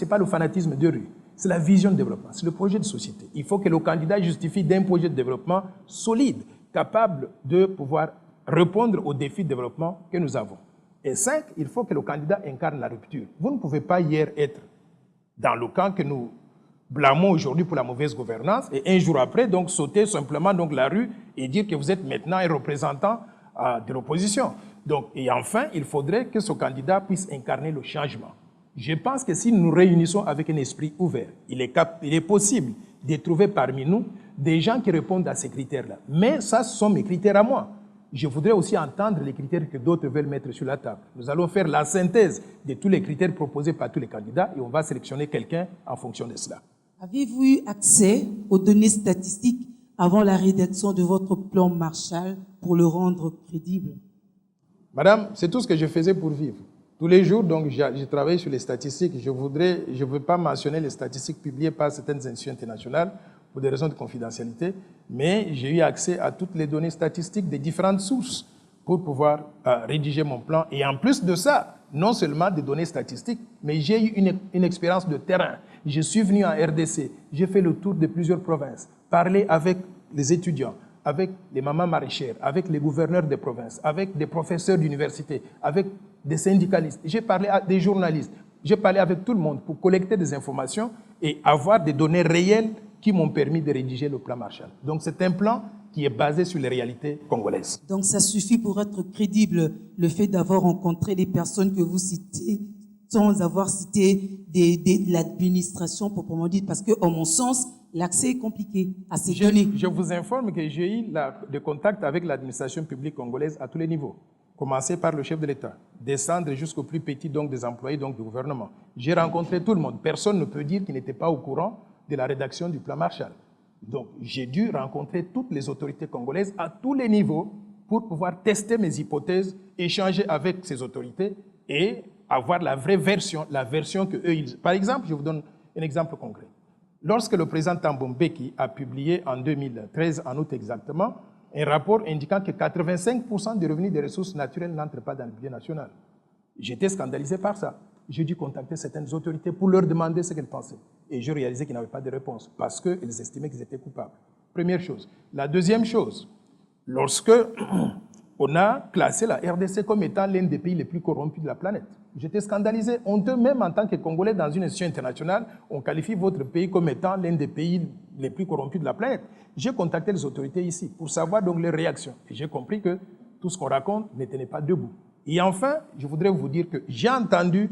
pas le fanatisme de rue, c'est la vision de développement, c'est le projet de société. Il faut que le candidat justifie d'un projet de développement solide, capable de pouvoir répondre aux défis de développement que nous avons. Et 5, il faut que le candidat incarne la rupture. Vous ne pouvez pas hier être dans le camp que nous blâmons aujourd'hui pour la mauvaise gouvernance et un jour après, donc, sauter simplement donc, la rue et dire que vous êtes maintenant un représentant de l'opposition. Donc, et enfin, il faudrait que ce candidat puisse incarner le changement. Je pense que si nous nous réunissons avec un esprit ouvert, il est possible de trouver parmi nous des gens qui répondent à ces critères-là. Mais ça, ce sont mes critères à moi. Je voudrais aussi entendre les critères que d'autres veulent mettre sur la table. Nous allons faire la synthèse de tous les critères proposés par tous les candidats et on va sélectionner quelqu'un en fonction de cela. Avez-vous eu accès aux données statistiques avant la rédaction de votre plan Marshall pour le rendre crédible? Madame, c'est tout ce que je faisais pour vivre. Tous les jours, donc, je travaille sur les statistiques. Je ne veux pas mentionner les statistiques publiées par certaines institutions internationales pour des raisons de confidentialité, mais j'ai eu accès à toutes les données statistiques des différentes sources pour pouvoir rédiger mon plan. Et en plus de ça, non seulement des données statistiques, mais j'ai eu une expérience de terrain. Je suis venu en RDC, j'ai fait le tour de plusieurs provinces, parler avec les étudiants, avec les mamans maraîchères, avec les gouverneurs des provinces, avec des professeurs d'université, avec des syndicalistes. J'ai parlé à des journalistes, j'ai parlé avec tout le monde pour collecter des informations et avoir des données réelles qui m'ont permis de rédiger le plan Marshall. Donc c'est un plan qui est basé sur les réalités congolaises. Donc ça suffit pour être crédible, le fait d'avoir rencontré les personnes que vous citez, sans avoir cité de l'administration proprement dit, parce que, en mon sens, l'accès est compliqué à ces données. Je vous informe que j'ai eu des contacts avec l'administration publique congolaise à tous les niveaux. Commencer par le chef de l'État, descendre jusqu'au plus petit donc, des employés donc, du gouvernement. J'ai rencontré tout le monde. Personne ne peut dire qu'il n'était pas au courant de la rédaction du plan Marshall. Donc, j'ai dû rencontrer toutes les autorités congolaises à tous les niveaux pour pouvoir tester mes hypothèses, échanger avec ces autorités et avoir la vraie version, la version que eux ils... Par exemple, je vous donne un exemple concret. Lorsque le président Thabo Mbeki a publié en 2013, en août exactement, un rapport indiquant que 85% des revenus des ressources naturelles n'entrent pas dans le budget national. J'étais scandalisé par ça. J'ai dû contacter certaines autorités pour leur demander ce qu'elles pensaient. Et je réalisais qu'ils n'avaient pas de réponse parce qu'ils estimaient qu'ils étaient coupables. Première chose. La deuxième chose, lorsque on a classé la RDC comme étant l'un des pays les plus corrompus de la planète. J'étais scandalisé, honteux, même en tant que Congolais dans une institution internationale, on qualifie votre pays comme étant l'un des pays les plus corrompus de la planète. J'ai contacté les autorités ici pour savoir donc les réactions. Et j'ai compris que tout ce qu'on raconte ne tenait pas debout. Et enfin, je voudrais vous dire que j'ai entendu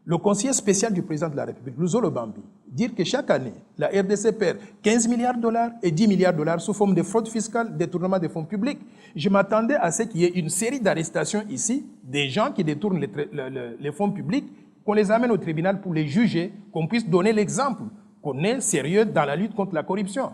le conseiller spécial du président de la République, Luzolo Bambi, dire que chaque année, la RDC perd 15 milliards de dollars et 10 milliards de dollars sous forme de fraude fiscale, détournement des fonds publics. Je m'attendais à ce qu'il y ait une série d'arrestations ici, des gens qui détournent les fonds publics, qu'on les amène au tribunal pour les juger, qu'on puisse donner l'exemple, qu'on est sérieux dans la lutte contre la corruption.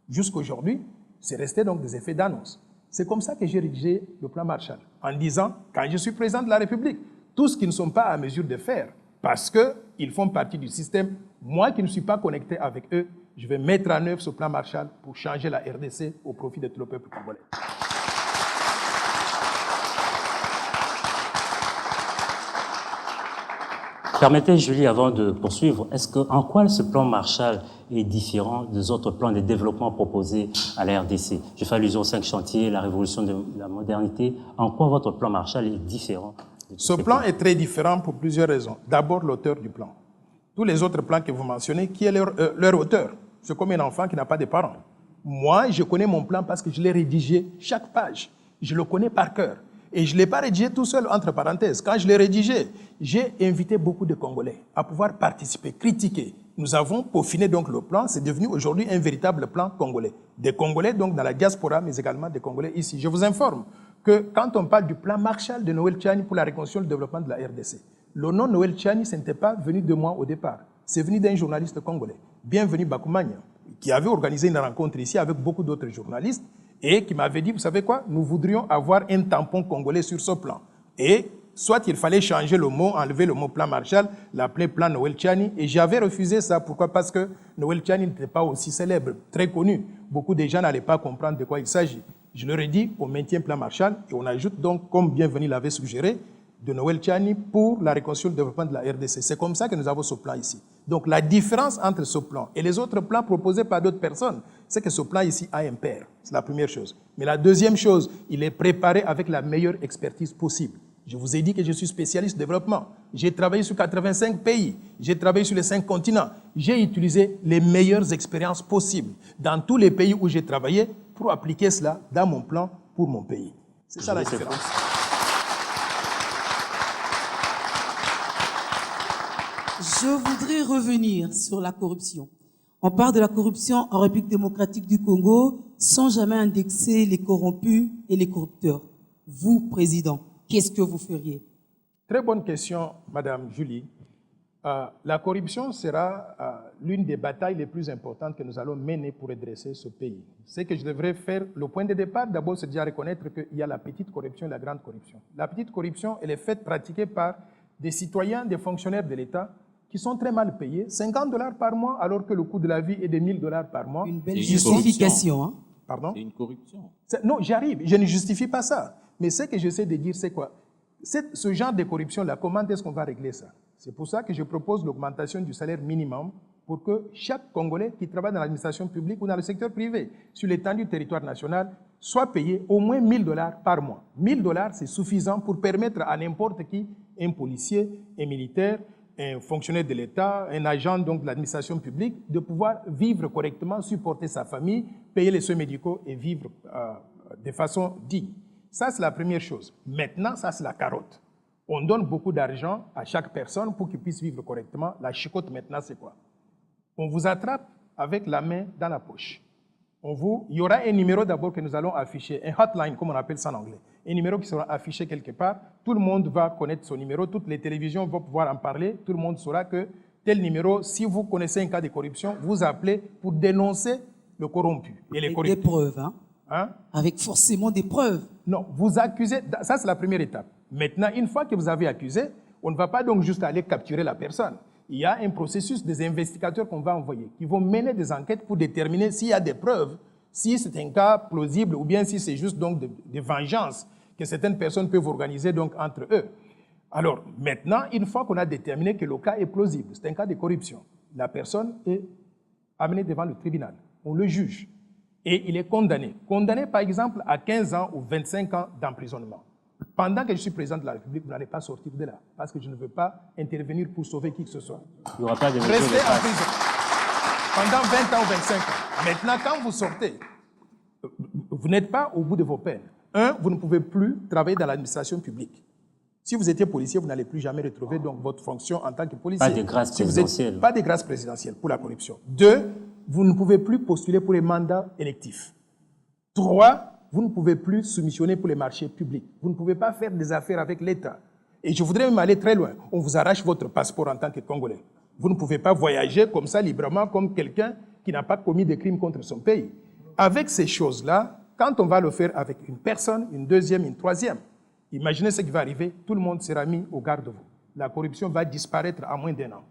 Jusqu'aujourd'hui, c'est resté donc des effets d'annonce. C'est comme ça que j'ai rédigé le plan Marshall, en disant, quand je suis président de la République, tous qui ne sont pas à mesure de faire, parce qu'ils font partie du système, moi qui ne suis pas connecté avec eux, je vais mettre en œuvre ce plan Marshall pour changer la RDC au profit de tout le peuple congolais. Permettez, Julie, avant de poursuivre, en quoi ce plan Marshall est différent des autres plans de développement proposés à la RDC? Je fais allusion aux 5 chantiers, la révolution de la modernité. En quoi votre plan Marshall est différent? Ce plan est très différent pour plusieurs raisons. D'abord, l'auteur du plan. Tous les autres plans que vous mentionnez, qui est leur auteur? C'est comme un enfant qui n'a pas de parents. Moi, je connais mon plan parce que je l'ai rédigé chaque page. Je le connais par cœur. Et je ne l'ai pas rédigé tout seul, entre parenthèses. Quand je l'ai rédigé, j'ai invité beaucoup de Congolais à pouvoir participer, critiquer. Nous avons peaufiné donc le plan. C'est devenu aujourd'hui un véritable plan congolais. Des Congolais donc dans la diaspora, mais également des Congolais ici. Je vous informe que quand on parle du plan Marshall de Noël Tchani pour la reconstruction et le développement de la RDC, le nom Noël Tchani, ce n'était pas venu de moi au départ. C'est venu d'un journaliste congolais, Bienvenu Bakoumania, qui avait organisé une rencontre ici avec beaucoup d'autres journalistes et qui m'avait dit, vous savez quoi, nous voudrions avoir un tampon congolais sur ce plan. Et soit il fallait changer le mot, enlever le mot plan Marshall, l'appeler plan Noël Tchani, et j'avais refusé ça. Pourquoi? Parce que Noël Tchani n'était pas aussi célèbre, très connu. Beaucoup de gens n'allaient pas comprendre de quoi il s'agit. Je leur ai dit, on maintient plan Marshall et on ajoute donc, comme Bienvenu l'avait suggéré, de Noël Tchani pour la reconstruction et le développement de la RDC. C'est comme ça que nous avons ce plan ici. Donc la différence entre ce plan et les autres plans proposés par d'autres personnes, c'est que ce plan ici a un père. C'est la première chose. Mais la deuxième chose, il est préparé avec la meilleure expertise possible. Je vous ai dit que je suis spécialiste de développement. J'ai travaillé sur 85 pays. J'ai travaillé sur les 5 continents. J'ai utilisé les meilleures expériences possibles dans tous les pays où j'ai travaillé pour appliquer cela dans mon plan pour mon pays. C'est ça la différence. Je voudrais revenir sur la corruption. On parle de la corruption en République démocratique du Congo sans jamais indexer les corrompus et les corrupteurs. Vous, Président, qu'est-ce que vous feriez? Très bonne question, Madame Julie. La corruption sera l'une des batailles les plus importantes que nous allons mener pour redresser ce pays. Ce que je devrais faire, le point de départ, d'abord, c'est déjà reconnaître qu'il y a la petite corruption et la grande corruption. La petite corruption, elle est faite, pratiquée par des citoyens, des fonctionnaires de l'État qui sont très mal payés, 50 $ par mois, alors que le coût de la vie est de 1000 $ par mois. Une belle justification. Hein? Pardon? C'est une corruption. Non, j'arrive, je ne justifie pas ça. Mais ce que j'essaie de dire, c'est quoi? Ce genre de corruption-là, comment est-ce qu'on va régler ça? C'est pour ça que je propose l'augmentation du salaire minimum pour que chaque Congolais qui travaille dans l'administration publique ou dans le secteur privé, sur l'étendue du territoire national, soit payé au moins 1000 $ par mois. 1000 $, c'est suffisant pour permettre à n'importe qui, un policier, un militaire, un fonctionnaire de l'État, un agent donc de l'administration publique, de pouvoir vivre correctement, supporter sa famille, payer les soins médicaux et vivre de façon digne. Ça, c'est la première chose. Maintenant, ça, c'est la carotte. On donne beaucoup d'argent à chaque personne pour qu'il puisse vivre correctement. La chicotte, maintenant, c'est quoi? On vous attrape avec la main dans la poche. Il y aura un numéro d'abord que nous allons afficher, un hotline, comme on appelle ça en anglais. Un numéro qui sera affiché quelque part. Tout le monde va connaître son numéro. Toutes les télévisions vont pouvoir en parler. Tout le monde saura que tel numéro, si vous connaissez un cas de corruption, vous appelez pour dénoncer le corrompu. Et les corrompus. Des preuves, hein? Hein? Avec forcément des preuves. Non, vous accusez, ça c'est la première étape. Maintenant, une fois que vous avez accusé, on ne va pas donc juste aller capturer la personne. Il y a un processus des investigateurs qu'on va envoyer, qui vont mener des enquêtes pour déterminer s'il y a des preuves, si c'est un cas plausible ou bien si c'est juste donc des vengeances que certaines personnes peuvent organiser donc entre eux. Alors, maintenant, une fois qu'on a déterminé que le cas est plausible, c'est un cas de corruption, la personne est amenée devant le tribunal, on le juge. et il est condamné. Condamné, par exemple, à 15 ans ou 25 ans d'emprisonnement. Pendant que je suis président de la République, vous n'allez pas sortir de là, parce que je ne veux pas intervenir pour sauver qui que ce soit. Il n'y aura pas de mesures Restez de en grâce. prison pendant 20 ans ou 25 ans. Maintenant, quand vous sortez, vous n'êtes pas au bout de vos peines. Vous ne pouvez plus travailler dans l'administration publique. Si vous étiez policier, vous n'allez plus jamais retrouver donc votre fonction en tant que policier. Pas de grâce Si vous êtes- présidentielle. Pas de grâce présidentielle pour la corruption. 2, vous ne pouvez plus postuler pour les mandats électifs. 3, vous ne pouvez plus soumissionner pour les marchés publics. Vous ne pouvez pas faire des affaires avec l'État. Et je voudrais même aller très loin. On vous arrache votre passeport en tant que Congolais. Vous ne pouvez pas voyager comme ça librement comme quelqu'un qui n'a pas commis de crimes contre son pays. Avec ces choses-là, quand on va le faire avec une personne, une deuxième, une troisième, imaginez ce qui va arriver, tout le monde sera mis au garde-à-vous. La corruption va disparaître en moins d'1 an.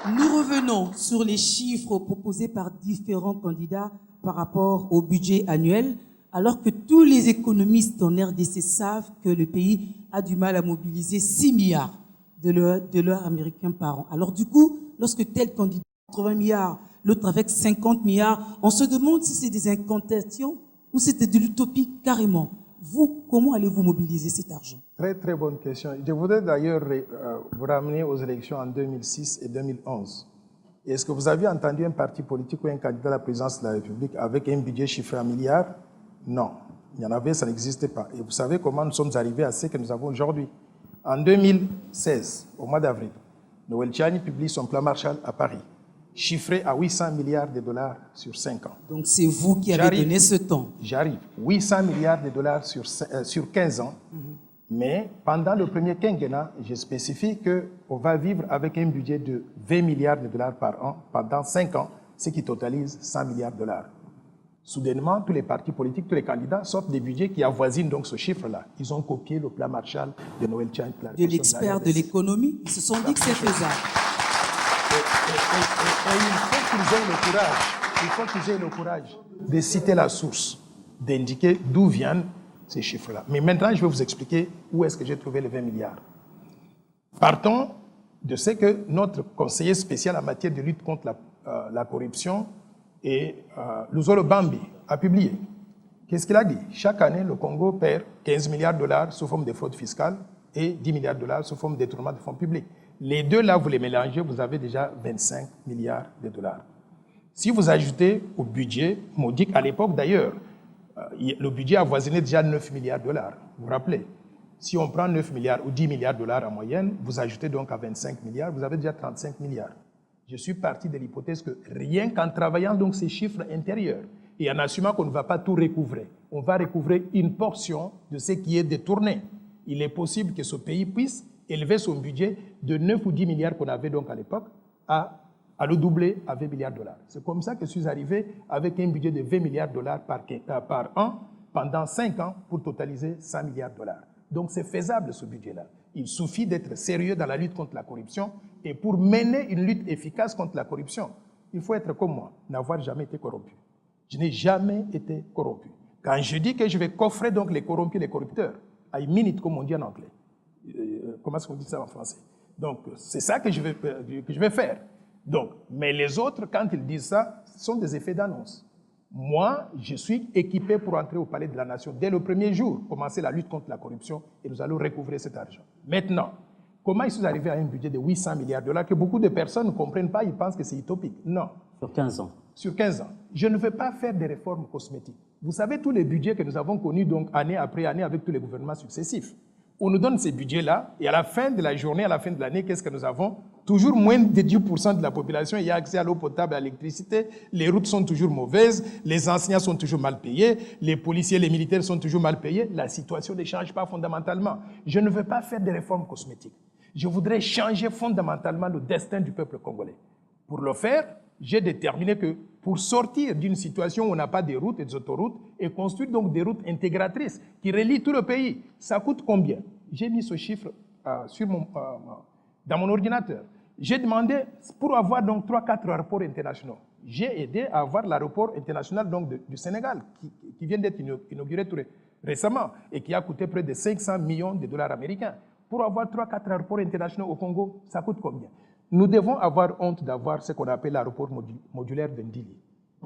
Nous revenons sur les chiffres proposés par différents candidats par rapport au budget annuel, alors que tous les économistes en RDC savent que le pays a du mal à mobiliser 6 milliards de dollars américains par an. Alors du coup, lorsque tel candidat a 80 milliards, l'autre avec 50 milliards, on se demande si c'est des incantations ou c'était de l'utopie carrément. Vous, comment allez-vous mobiliser cet argent? Très, très bonne question. Je voudrais d'ailleurs vous ramener aux élections en 2006 et 2011. Est-ce que vous avez entendu un parti politique ou un candidat à la présidence de la République avec un budget chiffré en milliards? Non. Il y en avait, ça n'existait pas. Et vous savez comment nous sommes arrivés à ce que nous avons aujourd'hui. En 2016, au mois d'avril, Noël Tchani publie son plan Marshall à Paris, chiffré à 800 milliards de dollars sur 5 ans. Donc c'est vous qui avez donné ce temps. J'arrive. 800 milliards de dollars sur 15 ans. Mais pendant le premier quinquennat, je spécifie qu'on va vivre avec un budget de 20 milliards de dollars par an pendant 5 ans, ce qui totalise 100 milliards de dollars. Soudainement, tous les partis politiques, tous les candidats sortent des budgets qui avoisinent donc ce chiffre-là. Ils ont copié le plan Marshall de Noël Tchani. De l'expert de l'économie, ils se sont dit que c'est faisable. Et il faut qu'ils aient le courage de citer la source, d'indiquer d'où viennent ces chiffres-là. Mais maintenant, je vais vous expliquer où est-ce que j'ai trouvé les 20 milliards. Partons de ce que notre conseiller spécial en matière de lutte contre la corruption, Luzolo Bambi, a publié. Qu'est-ce qu'il a dit? Chaque année, le Congo perd 15 milliards de dollars sous forme de fraude fiscale et 10 milliards de dollars sous forme de détournement de fonds publics. Les deux là, vous les mélangez, vous avez déjà 25 milliards de dollars. Si vous ajoutez au budget modique, à l'époque d'ailleurs, le budget avoisinait déjà 9 milliards de dollars. Vous vous rappelez? Si on prend 9 milliards ou 10 milliards de dollars en moyenne, vous ajoutez donc à 25 milliards, vous avez déjà 35 milliards. Je suis parti de l'hypothèse que rien qu'en travaillant donc ces chiffres intérieurs et en assumant qu'on ne va pas tout recouvrer, on va recouvrer une portion de ce qui est détourné. Il est possible que ce pays puisse élever son budget de 9 ou 10 milliards qu'on avait donc à l'époque à le doubler à 20 milliards de dollars. C'est comme ça que je suis arrivé avec un budget de 20 milliards de dollars par an pendant 5 ans pour totaliser 100 milliards de dollars. Donc c'est faisable ce budget-là. Il suffit d'être sérieux dans la lutte contre la corruption et pour mener une lutte efficace contre la corruption, il faut être comme moi, n'avoir jamais été corrompu. Je n'ai jamais été corrompu. Quand je dis que je vais coffrer donc les corrompus, les corrupteurs, I mean it comme on dit en anglais. Comment est-ce qu'on dit ça en français? Donc c'est ça que je vais faire. Donc, mais les autres, quand ils disent ça, ce sont des effets d'annonce. Moi, je suis équipé pour entrer au palais de la nation dès le premier jour, commencer la lutte contre la corruption et nous allons recouvrer cet argent. Maintenant, comment ils sont arrivés à un budget de 800 milliards de dollars que beaucoup de personnes ne comprennent pas, ils pensent que c'est utopique. Non. Sur 15 ans. Sur 15 ans. Je ne veux pas faire des réformes cosmétiques. Vous savez tous les budgets que nous avons connus donc année après année avec tous les gouvernements successifs. On nous donne ces budgets-là et à la fin de la journée, à la fin de l'année, qu'est-ce que nous avons? Toujours moins de 10% de la population y a accès à l'eau potable, à l'électricité, les routes sont toujours mauvaises, les enseignants sont toujours mal payés, les policiers, les militaires sont toujours mal payés, la situation ne change pas fondamentalement. Je ne veux pas faire des réformes cosmétiques. Je voudrais changer fondamentalement le destin du peuple congolais. Pour le faire, j'ai déterminé que pour sortir d'une situation où on n'a pas de routes et des autoroutes et construire donc des routes intégratrices qui relient tout le pays, ça coûte combien? J'ai mis ce chiffre dans mon ordinateur. J'ai demandé pour avoir donc 3-4 aéroports internationaux. J'ai aidé à avoir l'aéroport international donc du Sénégal qui vient d'être inauguré tout récemment et qui a coûté près de 500 millions de dollars américains. Pour avoir 3-4 aéroports internationaux au Congo, ça coûte combien? Nous devons avoir honte d'avoir ce qu'on appelle l'aéroport modulaire de Ndili.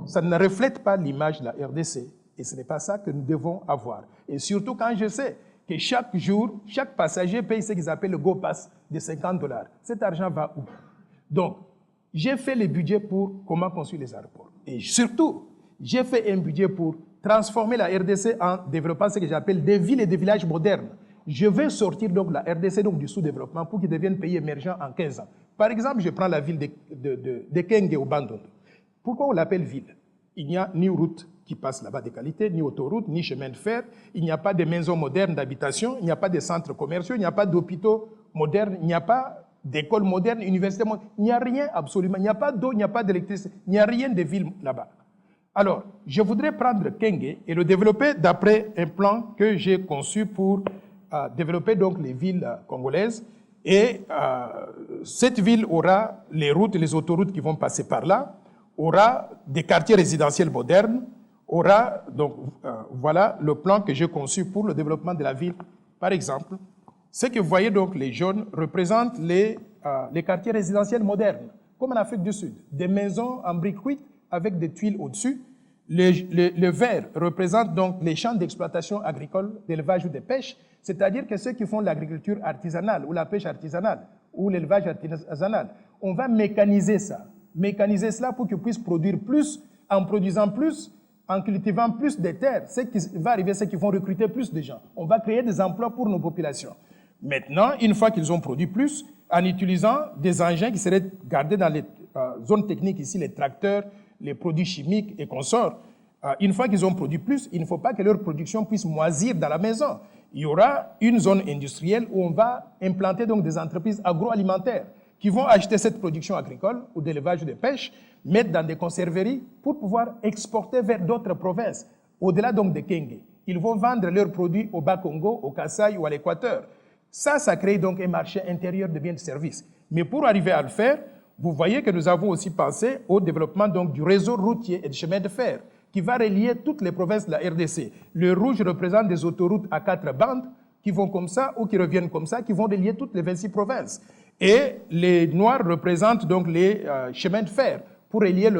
Ça ne reflète pas l'image de la RDC et ce n'est pas ça que nous devons avoir. Et surtout quand je sais que chaque jour, chaque passager paye ce qu'ils appellent le Go Pass de $50. Cet argent va où? Donc, j'ai fait le budget pour comment construire les aéroports. Et surtout, j'ai fait un budget pour transformer la RDC en développant ce que j'appelle des villes et des villages modernes. Je vais sortir donc la RDC donc, du sous-développement pour qu'ils deviennent pays émergents en 15 ans. Par exemple, je prends la ville de Kenge au Bandung. Pourquoi on l'appelle ville? Il n'y a ni route qui passe là-bas de qualité, ni autoroute, ni chemin de fer. Il n'y a pas de maisons modernes d'habitation, il n'y a pas de centres commerciaux, il n'y a pas d'hôpitaux modernes, il n'y a pas d'écoles modernes, universités modernes. Il n'y a rien absolument. Il n'y a pas d'eau, il n'y a pas d'électricité, il n'y a rien de ville là-bas. Alors, je voudrais prendre Kenge et le développer d'après un plan que j'ai conçu pour développer donc les villes congolaises. Et cette ville aura les routes, les autoroutes qui vont passer par là, aura des quartiers résidentiels modernes, aura, donc voilà le plan que j'ai conçu pour le développement de la ville. Par exemple, ce que vous voyez donc, les jaunes, représentent les quartiers résidentiels modernes, comme en Afrique du Sud. Des maisons en briques cuites avec des tuiles au-dessus. Le vert représente donc les champs d'exploitation agricole, d'élevage ou de pêche, c'est-à-dire que ceux qui font l'agriculture artisanale ou la pêche artisanale ou l'élevage artisanal, on va mécaniser ça. Mécaniser cela pour qu'ils puissent produire plus, en produisant plus, en cultivant plus de terres. Ce qui va arriver, c'est qu'ils vont recruter plus de gens. On va créer des emplois pour nos populations. Maintenant, une fois qu'ils ont produit plus, en utilisant des engins qui seraient gardés dans les zones techniques ici, les tracteurs, les produits chimiques et consorts, une fois qu'ils ont produit plus, il ne faut pas que leur production puisse moisir dans la maison. Il y aura une zone industrielle où on va implanter donc des entreprises agroalimentaires qui vont acheter cette production agricole ou d'élevage ou de pêche, mettre dans des conserveries pour pouvoir exporter vers d'autres provinces, au-delà donc de Kenge. Ils vont vendre leurs produits au Bas-Congo, au Kasaï ou à l'Équateur. Ça crée donc un marché intérieur de biens et de services. Mais pour arriver à le faire, vous voyez que nous avons aussi pensé au développement donc du réseau routier et de chemin de fer qui va relier toutes les provinces de la RDC. Le rouge représente des autoroutes à 4 bandes qui vont comme ça ou qui reviennent comme ça, qui vont relier toutes les 26 provinces. Et les noirs représentent donc les chemins de fer pour relier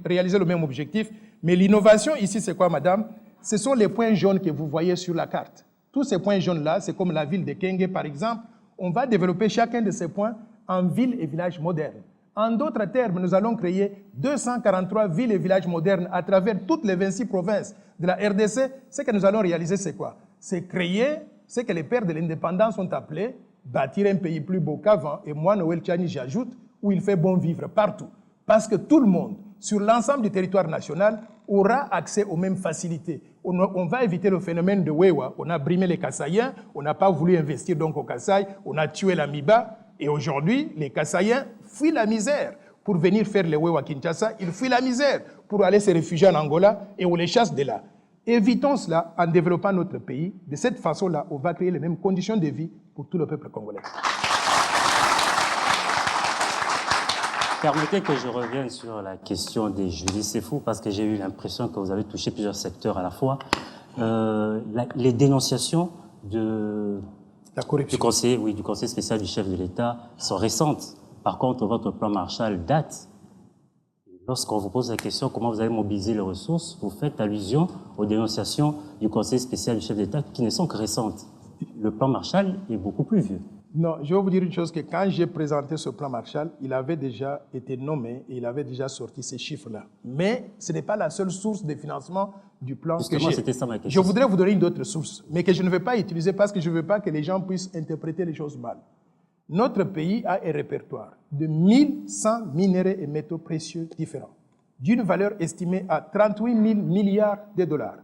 réaliser le même objectif. Mais l'innovation ici, c'est quoi, madame? Ce sont les points jaunes que vous voyez sur la carte. Tous ces points jaunes-là, c'est comme la ville de Kenge, par exemple. On va développer chacun de ces points en villes et villages modernes. En d'autres termes, nous allons créer 243 villes et villages modernes à travers toutes les 26 provinces de la RDC. Ce que nous allons réaliser, c'est quoi? C'est créer ce que les pères de l'indépendance ont appelé bâtir un pays plus beau qu'avant. Et moi, Noël Tchani, j'ajoute, où il fait bon vivre partout. Parce que tout le monde, sur l'ensemble du territoire national, aura accès aux mêmes facilités. On va éviter le phénomène de Wewa. On a brimé les Kassaïens, on n'a pas voulu investir donc au Kasaï, on a tué la Miba. Et aujourd'hui, les Kassaïens fuient la misère pour venir faire les Wewa Kinshasa. Ils fuient la misère pour aller se réfugier en Angola et on les chasse de là. Évitons cela en développant notre pays. De cette façon-là, on va créer les mêmes conditions de vie pour tout le peuple congolais. Permettez que je revienne sur la question des Julie Sefou, parce que j'ai eu l'impression que vous avez touché plusieurs secteurs à la fois. Les dénonciations la corruption. du conseil spécial du chef de l'État sont récentes. Par contre, votre plan Marshall date. Lorsqu'on vous pose la question comment vous allez mobiliser les ressources, vous faites allusion aux dénonciations du conseil spécial du chef d'État qui ne sont que récentes. Le plan Marshall est beaucoup plus vieux. Non, je vais vous dire une chose, que quand j'ai présenté ce plan Marshall, il avait déjà été nommé et il avait déjà sorti ces chiffres-là. Mais ce n'est pas la seule source de financement du plan que j'ai. C'était ça ma question. Je voudrais vous donner une autre source, mais que je ne vais pas utiliser parce que je ne veux pas que les gens puissent interpréter les choses mal. Notre pays a un répertoire de 1100 minéraux et métaux précieux différents, d'une valeur estimée à 38 000 milliards de dollars.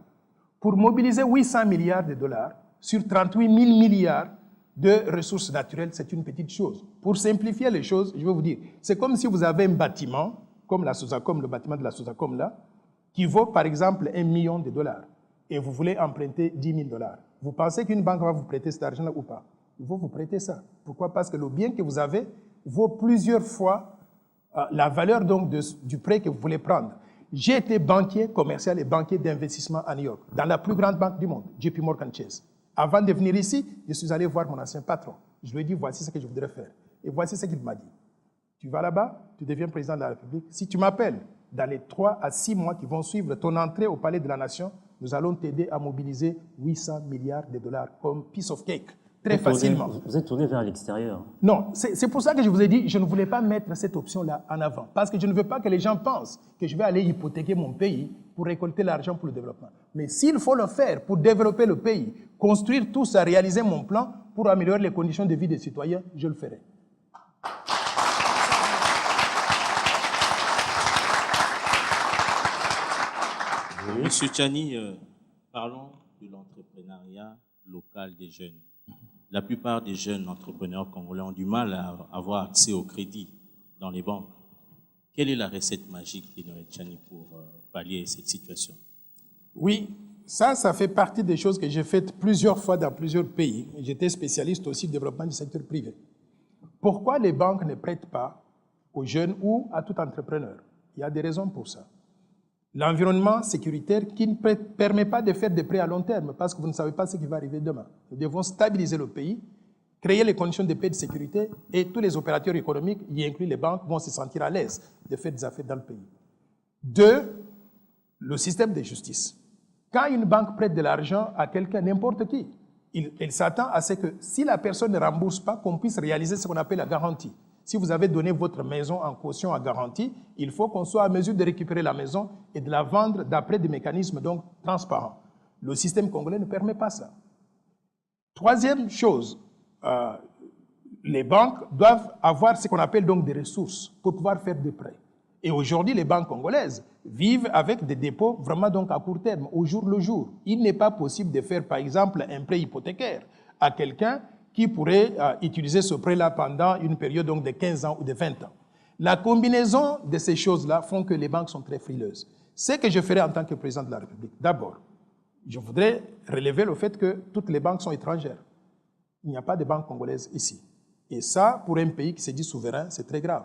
Pour mobiliser 800 milliards de dollars sur 38 000 milliards de ressources naturelles, c'est une petite chose. Pour simplifier les choses, je vais vous dire, c'est comme si vous avez un bâtiment, comme la Sosacom, le bâtiment de la Sosacom là, qui vaut par exemple 1 million de dollars, et vous voulez emprunter 10 000 dollars. Vous pensez qu'une banque va vous prêter cet argent-là ou pas? Il faut vous prêter ça. Pourquoi? Parce que le bien que vous avez vaut plusieurs fois la valeur donc du prêt que vous voulez prendre. J'ai été banquier commercial et banquier d'investissement à New York, dans la plus grande banque du monde, JP Morgan Chase. Avant de venir ici, je suis allé voir mon ancien patron. Je lui ai dit, voici ce que je voudrais faire. Et voici ce qu'il m'a dit. Tu vas là-bas, tu deviens président de la République. Si tu m'appelles dans les 3 à 6 mois qui vont suivre ton entrée au Palais de la Nation, nous allons t'aider à mobiliser 800 milliards de dollars comme piece of cake, très facilement. Vous êtes tourné vers l'extérieur. Non, c'est pour ça que je vous ai dit, je ne voulais pas mettre cette option-là en avant. Parce que je ne veux pas que les gens pensent que je vais aller hypothéquer mon pays pour récolter l'argent pour le développement. Mais s'il faut le faire pour développer le pays, construire tout ça, réaliser mon plan pour améliorer les conditions de vie des citoyens, je le ferai. Monsieur Tchani, parlons de l'entrepreneuriat local des jeunes. La plupart des jeunes entrepreneurs congolais ont du mal à avoir accès au crédit dans les banques. Quelle est la recette magique de Noël Tchani pour pallier cette situation? Oui, ça fait partie des choses que j'ai faites plusieurs fois dans plusieurs pays. J'étais spécialiste aussi du développement du secteur privé. Pourquoi les banques ne prêtent pas aux jeunes ou à tout entrepreneur? Il y a des raisons pour ça. L'environnement sécuritaire qui ne permet pas de faire des prêts à long terme parce que vous ne savez pas ce qui va arriver demain. Nous devons stabiliser le pays, créer les conditions de paix et de sécurité et tous les opérateurs économiques, y inclus les banques, vont se sentir à l'aise de faire des affaires dans le pays. 2, le système de justice. Quand une banque prête de l'argent à quelqu'un, n'importe qui, elle s'attend à ce que si la personne ne rembourse pas, qu'on puisse réaliser ce qu'on appelle la garantie. Si vous avez donné votre maison en caution à garantie, il faut qu'on soit à mesure de récupérer la maison et de la vendre d'après des mécanismes donc transparents. Le système congolais ne permet pas ça. Troisième chose, les banques doivent avoir ce qu'on appelle donc des ressources pour pouvoir faire des prêts. Et aujourd'hui, les banques congolaises vivent avec des dépôts vraiment donc à court terme, au jour le jour. Il n'est pas possible de faire, par exemple, un prêt hypothécaire à quelqu'un qui pourrait utiliser ce prêt-là pendant une période donc de 15 ans ou de 20 ans. La combinaison de ces choses-là font que les banques sont très frileuses. Ce que je ferai en tant que président de la République, d'abord, je voudrais relever le fait que toutes les banques sont étrangères. Il n'y a pas de banque congolaise ici. Et ça, pour un pays qui se dit souverain, c'est très grave.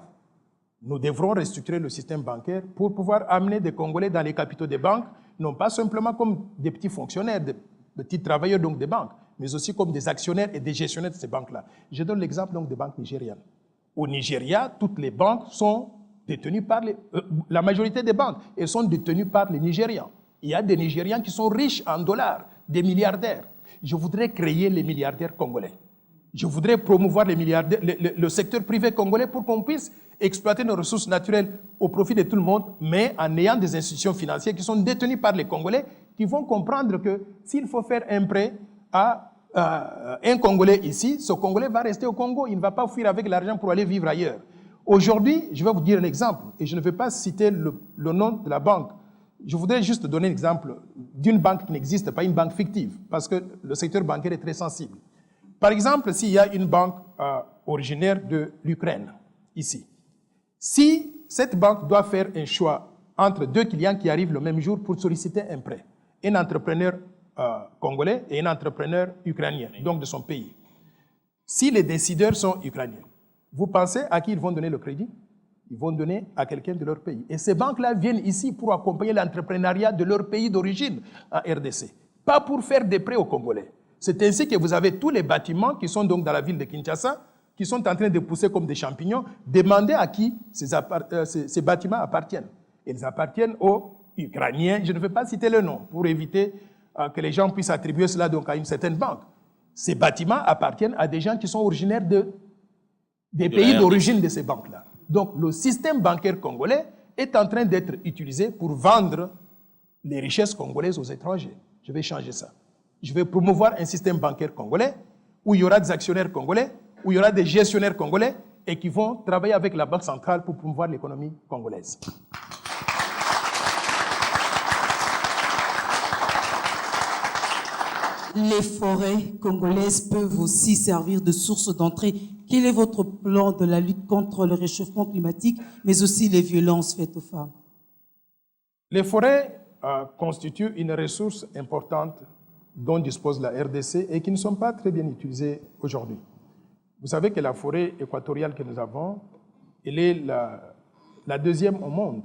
Nous devrons restructurer le système bancaire pour pouvoir amener des Congolais dans les capitaux des banques, non pas simplement comme des petits fonctionnaires, des petits travailleurs donc des banques, mais aussi comme des actionnaires et des gestionnaires de ces banques-là. Je donne l'exemple donc des banques nigérianes. Au Nigeria, toutes les banques sont détenues par la majorité des banques, elles sont détenues par les Nigérians. Il y a des Nigérians qui sont riches en dollars, des milliardaires. Je voudrais créer les milliardaires congolais. Je voudrais promouvoir les milliardaires, le secteur privé congolais pour qu'on puisse exploiter nos ressources naturelles au profit de tout le monde, mais en ayant des institutions financières qui sont détenues par les Congolais, qui vont comprendre que s'il faut faire un prêt à un Congolais ici, ce Congolais va rester au Congo, il ne va pas fuir avec l'argent pour aller vivre ailleurs. Aujourd'hui, je vais vous dire un exemple, et je ne vais pas citer le nom de la banque. Je voudrais juste donner un exemple d'une banque qui n'existe pas, une banque fictive, parce que le secteur bancaire est très sensible. Par exemple, s'il y a une banque originaire de l'Ukraine, ici, si cette banque doit faire un choix entre deux clients qui arrivent le même jour pour solliciter un prêt, un entrepreneur congolais et un entrepreneur ukrainien, donc de son pays, si les décideurs sont ukrainiens, vous pensez à qui ils vont donner le crédit? Ils vont donner à quelqu'un de leur pays. Et ces banques-là viennent ici pour accompagner l'entrepreneuriat de leur pays d'origine en RDC, pas pour faire des prêts aux Congolais. C'est ainsi que vous avez tous les bâtiments qui sont donc dans la ville de Kinshasa, qui sont en train de pousser comme des champignons. Demandez à qui ces bâtiments appartiennent. Ils appartiennent aux Ukrainiens. Je ne vais pas citer le nom pour éviter que les gens puissent attribuer cela donc à une certaine banque. Ces bâtiments appartiennent à des gens qui sont originaires des pays d'origine de ces banques-là. Donc le système bancaire congolais est en train d'être utilisé pour vendre les richesses congolaises aux étrangers. Je vais changer ça. Je vais promouvoir un système bancaire congolais où il y aura des actionnaires congolais, où il y aura des gestionnaires congolais et qui vont travailler avec la Banque centrale pour promouvoir l'économie congolaise. Les forêts congolaises peuvent aussi servir de source d'entrée. Quel est votre plan de la lutte contre le réchauffement climatique, mais aussi les violences faites aux femmes? Les forêts constituent une ressource importante dont dispose la RDC et qui ne sont pas très bien utilisées aujourd'hui. Vous savez que la forêt équatoriale que nous avons, elle est la deuxième au monde,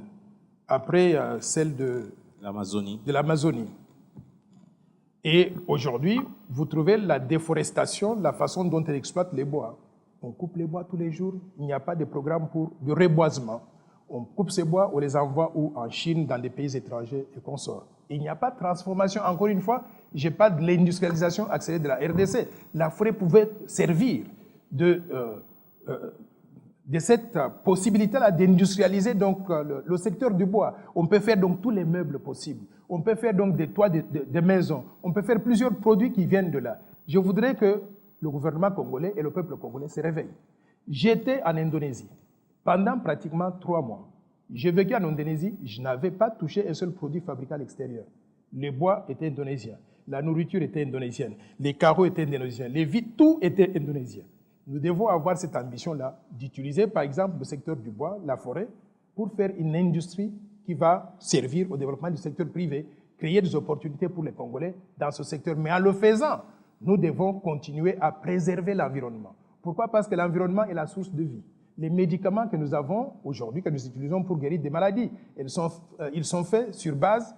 après celle de l'Amazonie. Et aujourd'hui, vous trouvez la déforestation, la façon dont elle exploite les bois. On coupe les bois tous les jours, il n'y a pas de programme pour de reboisement. On coupe ces bois, on les envoie où? En Chine, dans des pays étrangers et consorts. Il n'y a pas de transformation. Encore une fois, je parle de l'industrialisation accélérée de la RDC. La forêt pouvait servir de cette possibilité-là d'industrialiser donc le secteur du bois. On peut faire donc tous les meubles possibles. On peut faire donc des toits de maisons. On peut faire plusieurs produits qui viennent de là. Je voudrais que le gouvernement congolais et le peuple congolais se réveillent. J'étais en Indonésie pendant pratiquement 3 mois. J'ai vécu en Indonésie, je n'avais pas touché un seul produit fabriqué à l'extérieur. Le bois était indonésien, la nourriture était indonésienne, les carreaux étaient indonésiens, les vitres, tout était indonésien. Nous devons avoir cette ambition-là d'utiliser par exemple le secteur du bois, la forêt, pour faire une industrie qui va servir au développement du secteur privé, créer des opportunités pour les Congolais dans ce secteur. Mais en le faisant, nous devons continuer à préserver l'environnement. Pourquoi? Parce que l'environnement est la source de vie. Les médicaments que nous avons aujourd'hui, que nous utilisons pour guérir des maladies, ils sont faits sur base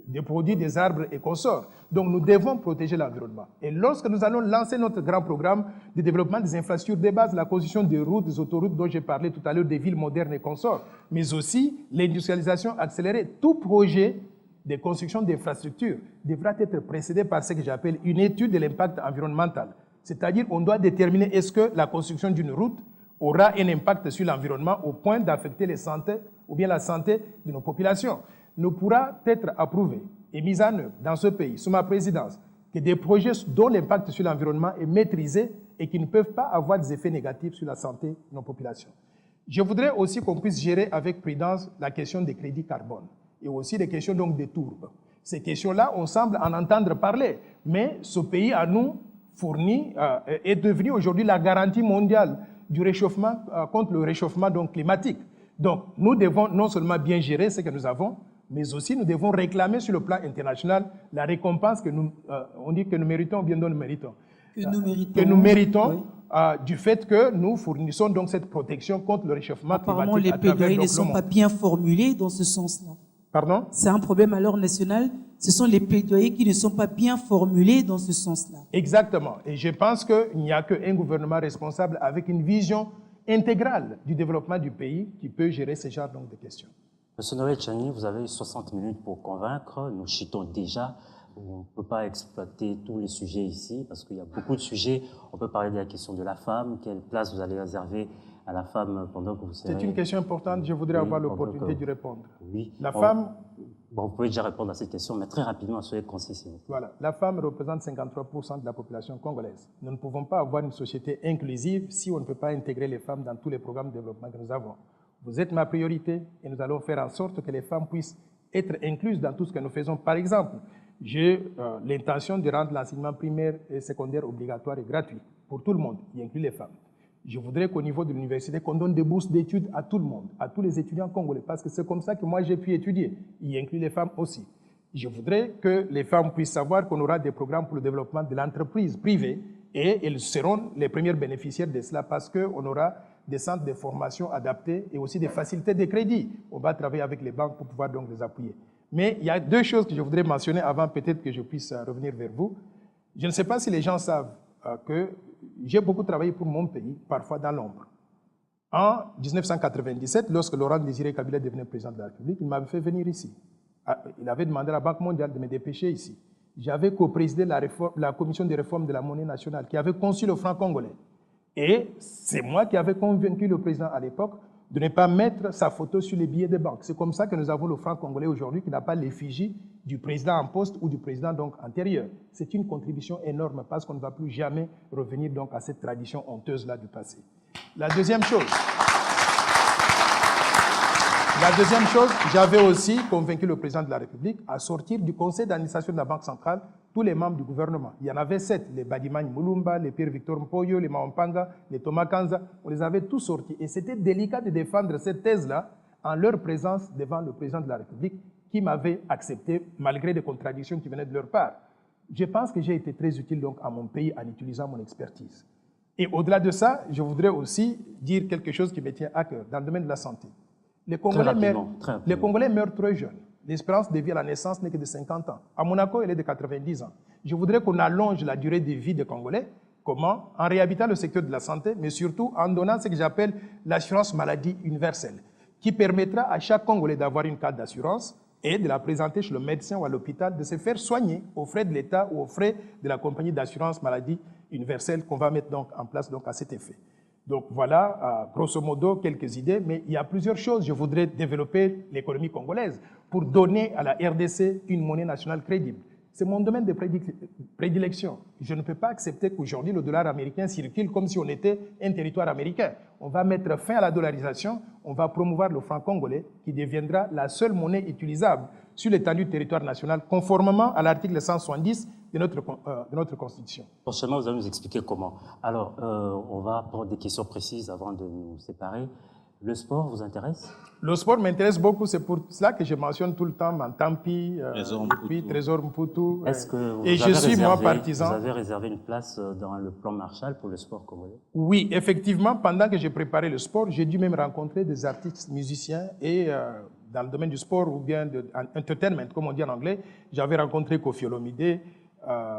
des produits des arbres et consorts. Donc nous devons protéger l'environnement. Et lorsque nous allons lancer notre grand programme de développement des infrastructures de base, la construction des routes, des autoroutes dont j'ai parlé tout à l'heure, des villes modernes et consorts, mais aussi l'industrialisation accélérée, tout projet de construction d'infrastructures devra être précédé par ce que j'appelle une étude de l'impact environnemental. C'est-à-dire qu'on doit déterminer est-ce que la construction d'une route aura un impact sur l'environnement au point d'affecter la santé de nos populations. Ne pourra être approuvé et mis en œuvre dans ce pays, sous ma présidence, que des projets dont l'impact sur l'environnement est maîtrisé et qui ne peuvent pas avoir des effets négatifs sur la santé de nos populations. Je voudrais aussi qu'on puisse gérer avec prudence la question des crédits carbone et aussi les questions donc des tourbes. Ces questions-là, on semble en entendre parler, mais ce pays à nous fournit, est devenu aujourd'hui la garantie mondiale du réchauffement, contre le réchauffement donc, climatique. Donc, nous devons non seulement bien gérer ce que nous avons, mais aussi nous devons réclamer sur le plan international la récompense que nous, on dit que nous méritons, bien dont nous méritons. Que nous méritons oui. Du fait que nous fournissons donc cette protection contre le réchauffement climatique. Apparemment, les plaidoyers ne sont pas bien formulés dans ce sens-là. Pardon? C'est un problème à l'ordre national. Ce sont les plaidoyers qui ne sont pas bien formulés dans ce sens-là. Exactement. Et je pense qu'il n'y a qu'un gouvernement responsable avec une vision intégrale du développement du pays qui peut gérer ce genre donc, de questions. Monsieur Noël Tchani, vous avez eu 60 minutes pour convaincre. Nous chutons déjà. On ne peut pas exploiter tous les sujets ici parce qu'il y a beaucoup de sujets. On peut parler de la question de la femme. Quelle place vous allez réserver à la femme pendant que vous serez... C'est une question importante. Je voudrais avoir l'opportunité d'y répondre. Oui. La femme... Bon, vous pouvez déjà répondre à cette question, mais très rapidement, soyez concis. Voilà. La femme représente 53% de la population congolaise. Nous ne pouvons pas avoir une société inclusive si on ne peut pas intégrer les femmes dans tous les programmes de développement que nous avons. Vous êtes ma priorité et nous allons faire en sorte que les femmes puissent être incluses dans tout ce que nous faisons. Par exemple, j'ai l'intention de rendre l'enseignement primaire et secondaire obligatoire et gratuit pour tout le monde, y inclut les femmes. Je voudrais qu'au niveau de l'université, qu'on donne des bourses d'études à tout le monde, à tous les étudiants congolais, parce que c'est comme ça que moi j'ai pu étudier, y inclut les femmes aussi. Je voudrais que les femmes puissent savoir qu'on aura des programmes pour le développement de l'entreprise privée et elles seront les premières bénéficiaires de cela parce qu'on aura des centres de formation adaptés et aussi des facilités de crédit. On va travailler avec les banques pour pouvoir donc les appuyer. Mais il y a 2 choses que je voudrais mentionner avant peut-être que je puisse revenir vers vous. Je ne sais pas si les gens savent que j'ai beaucoup travaillé pour mon pays, parfois dans l'ombre. En 1997, lorsque Laurent Désiré Kabila devenait président de la République, il m'avait fait venir ici. Il avait demandé à la Banque mondiale de me dépêcher ici. J'avais co-présidé la commission de réforme de la monnaie nationale qui avait conçu le franc congolais. Et c'est moi qui avais convaincu le président à l'époque de ne pas mettre sa photo sur les billets des banques. C'est comme ça que nous avons le franc congolais aujourd'hui qui n'a pas l'effigie du président en poste ou du président donc antérieur. C'est une contribution énorme parce qu'on ne va plus jamais revenir donc à cette tradition honteuse-là du passé. La deuxième chose, j'avais aussi convaincu le président de la République à sortir du conseil d'administration de la Banque centrale tous les membres du gouvernement. Il y en avait 7, les Badimani Moulumba, les Pierre-Victor Mpoyo, les Mahampanga, les Thomas Kanza, on les avait tous sortis. Et c'était délicat de défendre cette thèse-là en leur présence devant le président de la République qui m'avait accepté malgré des contradictions qui venaient de leur part. Je pense que j'ai été très utile donc à mon pays en utilisant mon expertise. Et au-delà de ça, je voudrais aussi dire quelque chose qui me tient à cœur dans le domaine de la santé. Les Congolais meurent très jeunes. L'espérance de vie à la naissance n'est que de 50 ans. À Monaco, elle est de 90 ans. Je voudrais qu'on allonge la durée de vie des Congolais. Comment? En réhabilitant le secteur de la santé, mais surtout en donnant ce que j'appelle l'assurance maladie universelle, qui permettra à chaque Congolais d'avoir une carte d'assurance et de la présenter chez le médecin ou à l'hôpital, de se faire soigner aux frais de l'État ou aux frais de la compagnie d'assurance maladie universelle qu'on va mettre donc en place donc à cet effet. Donc voilà, grosso modo, quelques idées, mais il y a plusieurs choses. Je voudrais développer l'économie congolaise pour donner à la RDC une monnaie nationale crédible. C'est mon domaine de prédilection. Je ne peux pas accepter qu'aujourd'hui le dollar américain circule comme si on était un territoire américain. On va mettre fin à la dollarisation, on va promouvoir le franc congolais qui deviendra la seule monnaie utilisable sur l'étendue du territoire national conformément à l'article 170 de notre Constitution. Prochainement, vous allez nous expliquer comment. Alors, on va prendre des questions précises avant de nous séparer. Le sport vous intéresse? Le sport m'intéresse beaucoup, c'est pour cela que je mentionne tout le temps Mantampi, puis Trésor Mputu. Est-ce que et je suis moi partisan. Vous avez réservé une place dans le plan Marshall pour le sport congolais? Oui, effectivement, pendant que j'ai préparé le sport, j'ai dû même rencontrer des artistes musiciens et dans le domaine du sport ou bien de entertainment, comme on dit en anglais, j'avais rencontré Koffi Olomide,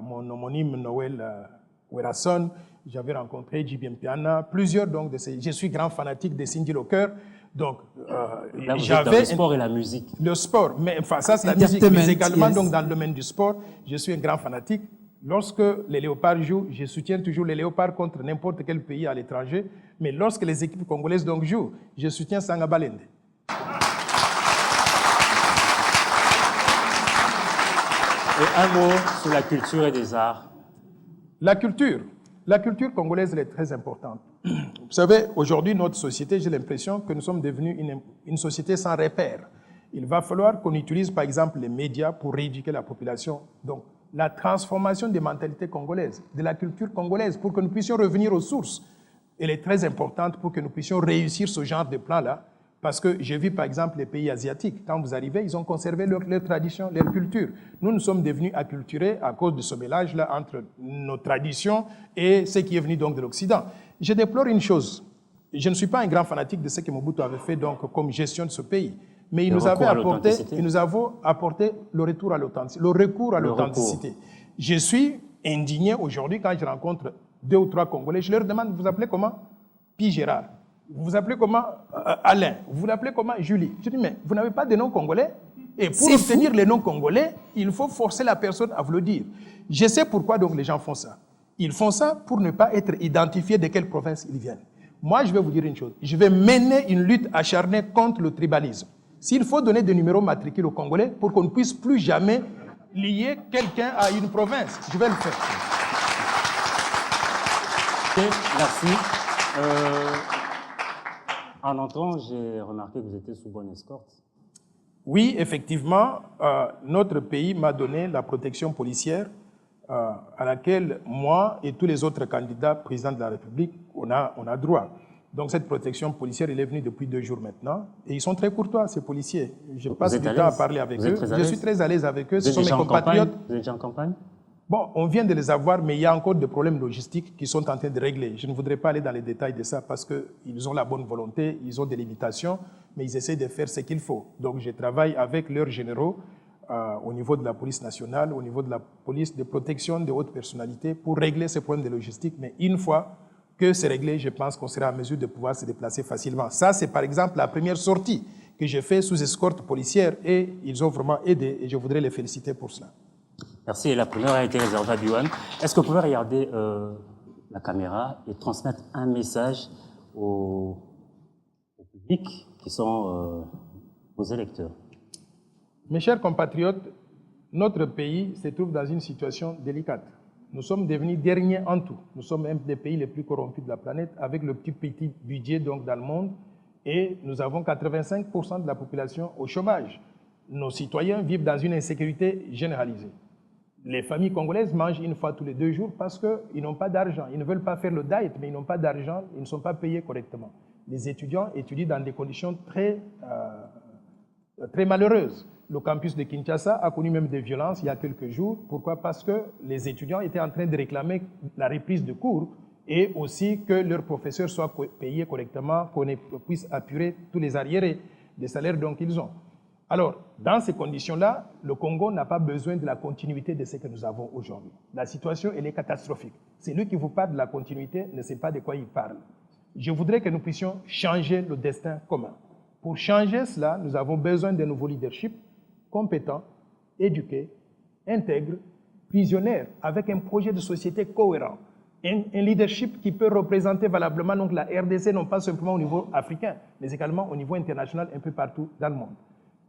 mon homonyme Noël Werason, j'avais rencontré Djiby Mpiana, plusieurs donc de ces. Je suis grand fanatique de Cindy Locker, donc j'avais le sport et la musique. Le sport, mais enfin ça c'est la musique, mais également donc dans le domaine du sport, je suis un grand fanatique. Lorsque les Léopards jouent, je soutiens toujours les Léopards contre n'importe quel pays à l'étranger, mais lorsque les équipes congolaises donc jouent, je soutiens Sanga Balende. Et un mot sur la culture et des arts. La culture congolaise elle est très importante. Vous savez, aujourd'hui, notre société, j'ai l'impression que nous sommes devenus une société sans repères. Il va falloir qu'on utilise, par exemple, les médias pour rééduquer la population. Donc, la transformation des mentalités congolaises, de la culture congolaise, pour que nous puissions revenir aux sources, elle est très importante pour que nous puissions réussir ce genre de plan-là. Parce que j'ai vu, par exemple, les pays asiatiques, quand vous arrivez, ils ont conservé leur tradition, leur culture. Nous sommes devenus acculturés à cause de ce mélange-là entre nos traditions et ce qui est venu donc de l'Occident. Je déplore une chose. Je ne suis pas un grand fanatique de ce que Mobutu avait fait donc, comme gestion de ce pays. Mais il nous avait apporté, nous avons apporté le retour à l'authenticité, le recours à l'authenticité. Je suis indigné aujourd'hui quand je rencontre 2 ou 3 Congolais. Je leur demande, vous appelez comment? Pi Gérard. Vous vous appelez comment? Alain. Vous vous appelez comment? Julie. Je dis, mais vous n'avez pas de nom congolais? Et pour obtenir les noms congolais, il faut forcer la personne à vous le dire. Je sais pourquoi donc les gens font ça. Ils font ça pour ne pas être identifiés de quelle province ils viennent. Moi, je vais vous dire une chose. Je vais mener une lutte acharnée contre le tribalisme. S'il faut donner des numéros matricules aux Congolais pour qu'on ne puisse plus jamais lier quelqu'un à une province, je vais le faire. Okay, merci. En entrant, j'ai remarqué que vous étiez sous bonne escorte. Oui, effectivement, notre pays m'a donné la protection policière à laquelle moi et tous les autres candidats présidents de la République, on a droit. Donc cette protection policière, elle est venue depuis 2 jours maintenant. Et ils sont très courtois, ces policiers. Je passe du temps à parler avec eux. Je suis très à l'aise avec eux. Ce sont mes compatriotes. Vous êtes déjà en campagne? Bon, on vient de les avoir, mais il y a encore des problèmes logistiques qui sont en train de régler. Je ne voudrais pas aller dans les détails de ça parce qu'ils ont la bonne volonté, ils ont des limitations, mais ils essaient de faire ce qu'il faut. Donc je travaille avec leurs généraux au niveau de la police nationale, au niveau de la police de protection des hautes personnalités pour régler ces problèmes de logistique. Mais une fois que c'est réglé, je pense qu'on sera en mesure de pouvoir se déplacer facilement. Ça, c'est par exemple la première sortie que j'ai faite sous escorte policière et ils ont vraiment aidé et je voudrais les féliciter pour cela. Merci. La première a été réservée à Biwan. Est-ce que vous pouvez regarder la caméra et transmettre un message au public qui sont vos électeurs? Mes chers compatriotes, notre pays se trouve dans une situation délicate. Nous sommes devenus derniers en tout. Nous sommes un des pays les plus corrompus de la planète avec le petit budget donc, dans le monde et nous avons 85% de la population au chômage. Nos citoyens vivent dans une insécurité généralisée. Les familles congolaises mangent une fois tous les 2 jours parce qu'ils n'ont pas d'argent. Ils ne veulent pas faire le diet, mais ils n'ont pas d'argent, ils ne sont pas payés correctement. Les étudiants étudient dans des conditions très malheureuses. Le campus de Kinshasa a connu même des violences il y a quelques jours. Pourquoi? Parce que les étudiants étaient en train de réclamer la reprise de cours et aussi que leurs professeurs soient payés correctement, qu'on puisse apurer tous les arriérés des salaires qu'ils ont. Alors, dans ces conditions-là, le Congo n'a pas besoin de la continuité de ce que nous avons aujourd'hui. La situation, elle est catastrophique. Celui qui vous parle de la continuité ne sait pas de quoi il parle. Je voudrais que nous puissions changer le destin commun. Pour changer cela, nous avons besoin de nouveaux leaderships compétents, éduqués, intègres, visionnaires, avec un projet de société cohérent. Un leadership qui peut représenter valablement donc, la RDC, non pas simplement au niveau africain, mais également au niveau international, un peu partout dans le monde.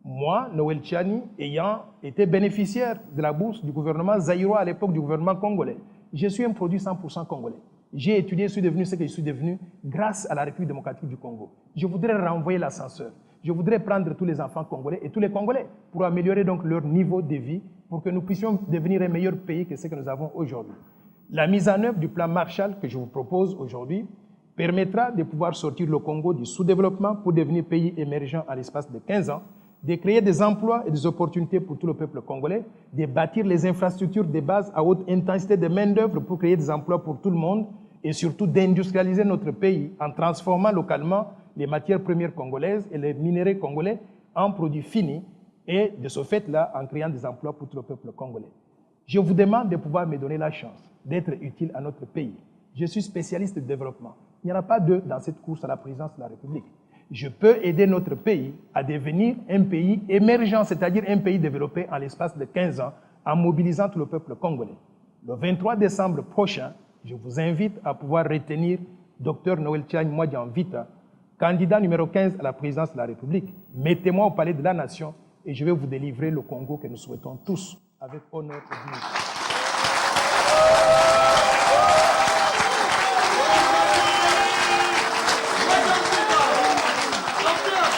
Moi, Noël Tchani, ayant été bénéficiaire de la bourse du gouvernement zaïrois à l'époque du gouvernement congolais, je suis un produit 100% congolais. J'ai étudié, je suis devenu ce que je suis devenu grâce à la République démocratique du Congo. Je voudrais renvoyer l'ascenseur. Je voudrais prendre tous les enfants congolais et tous les Congolais pour améliorer donc leur niveau de vie, pour que nous puissions devenir un meilleur pays que ce que nous avons aujourd'hui. La mise en œuvre du plan Marshall que je vous propose aujourd'hui permettra de pouvoir sortir le Congo du sous-développement pour devenir pays émergent à l'espace de 15 ans, de créer des emplois et des opportunités pour tout le peuple congolais, de bâtir les infrastructures de base à haute intensité de main-d'œuvre pour créer des emplois pour tout le monde et surtout d'industrialiser notre pays en transformant localement les matières premières congolaises et les minéraux congolais en produits finis et de ce fait-là en créant des emplois pour tout le peuple congolais. Je vous demande de pouvoir me donner la chance d'être utile à notre pays. Je suis spécialiste de développement. Il n'y en a pas deux dans cette course à la présidence de la République. Je peux aider notre pays à devenir un pays émergent, c'est-à-dire un pays développé en l'espace de 15 ans, en mobilisant tout le peuple congolais. Le 23 décembre prochain, je vous invite à pouvoir retenir Dr Noël Tchani Mwadjan Vita, candidat numéro 15 à la présidence de la République. Mettez-moi au palais de la Nation et je vais vous délivrer le Congo que nous souhaitons tous, avec honneur et dignité.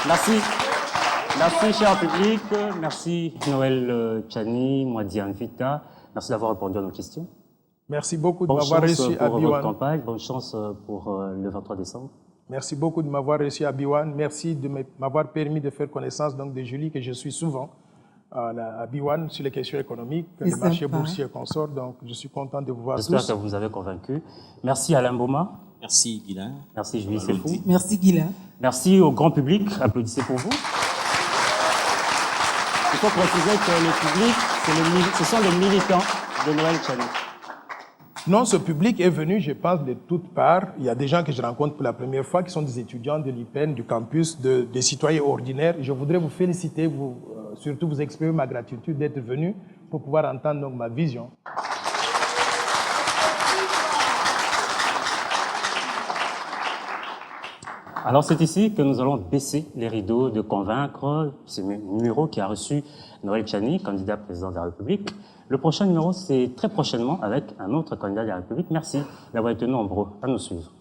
Merci. Merci, cher public. Merci, Noël Tchani Mwadjan Vita. Merci d'avoir répondu à nos questions. Merci beaucoup de Bonne m'avoir chance reçu à pour Biwan. votre campagne. Bonne chance pour le 23 décembre. Merci beaucoup de m'avoir reçu à Biwan. Merci de m'avoir permis de faire connaissance donc, de Julie, que je suis souvent à Biwan sur les questions économiques, les marchés boursiers et consorts. Donc, je suis content de vous voir tous. J'espère que vous nous avez convaincus. Merci Alain Boma. Merci Guilain. Merci Julie Sefou. Merci Guilain. Merci au grand public. Applaudissez pour vous. Il faut préciser que le public, ce sont les militants de Noël Tchani. Non, ce public est venu, je pense, de toutes parts. Il y a des gens que je rencontre pour la première fois qui sont des étudiants de l'IPEN, du campus, des citoyens ordinaires. Je voudrais vous féliciter, surtout vous exprimer ma gratitude d'être venu pour pouvoir entendre donc, ma vision. Alors c'est ici que nous allons baisser les rideaux de convaincre ce numéro qui a reçu Noël Tchani, candidat président de la République. Le prochain numéro, c'est très prochainement avec un autre candidat de la République. Merci d'avoir été nombreux à nous suivre.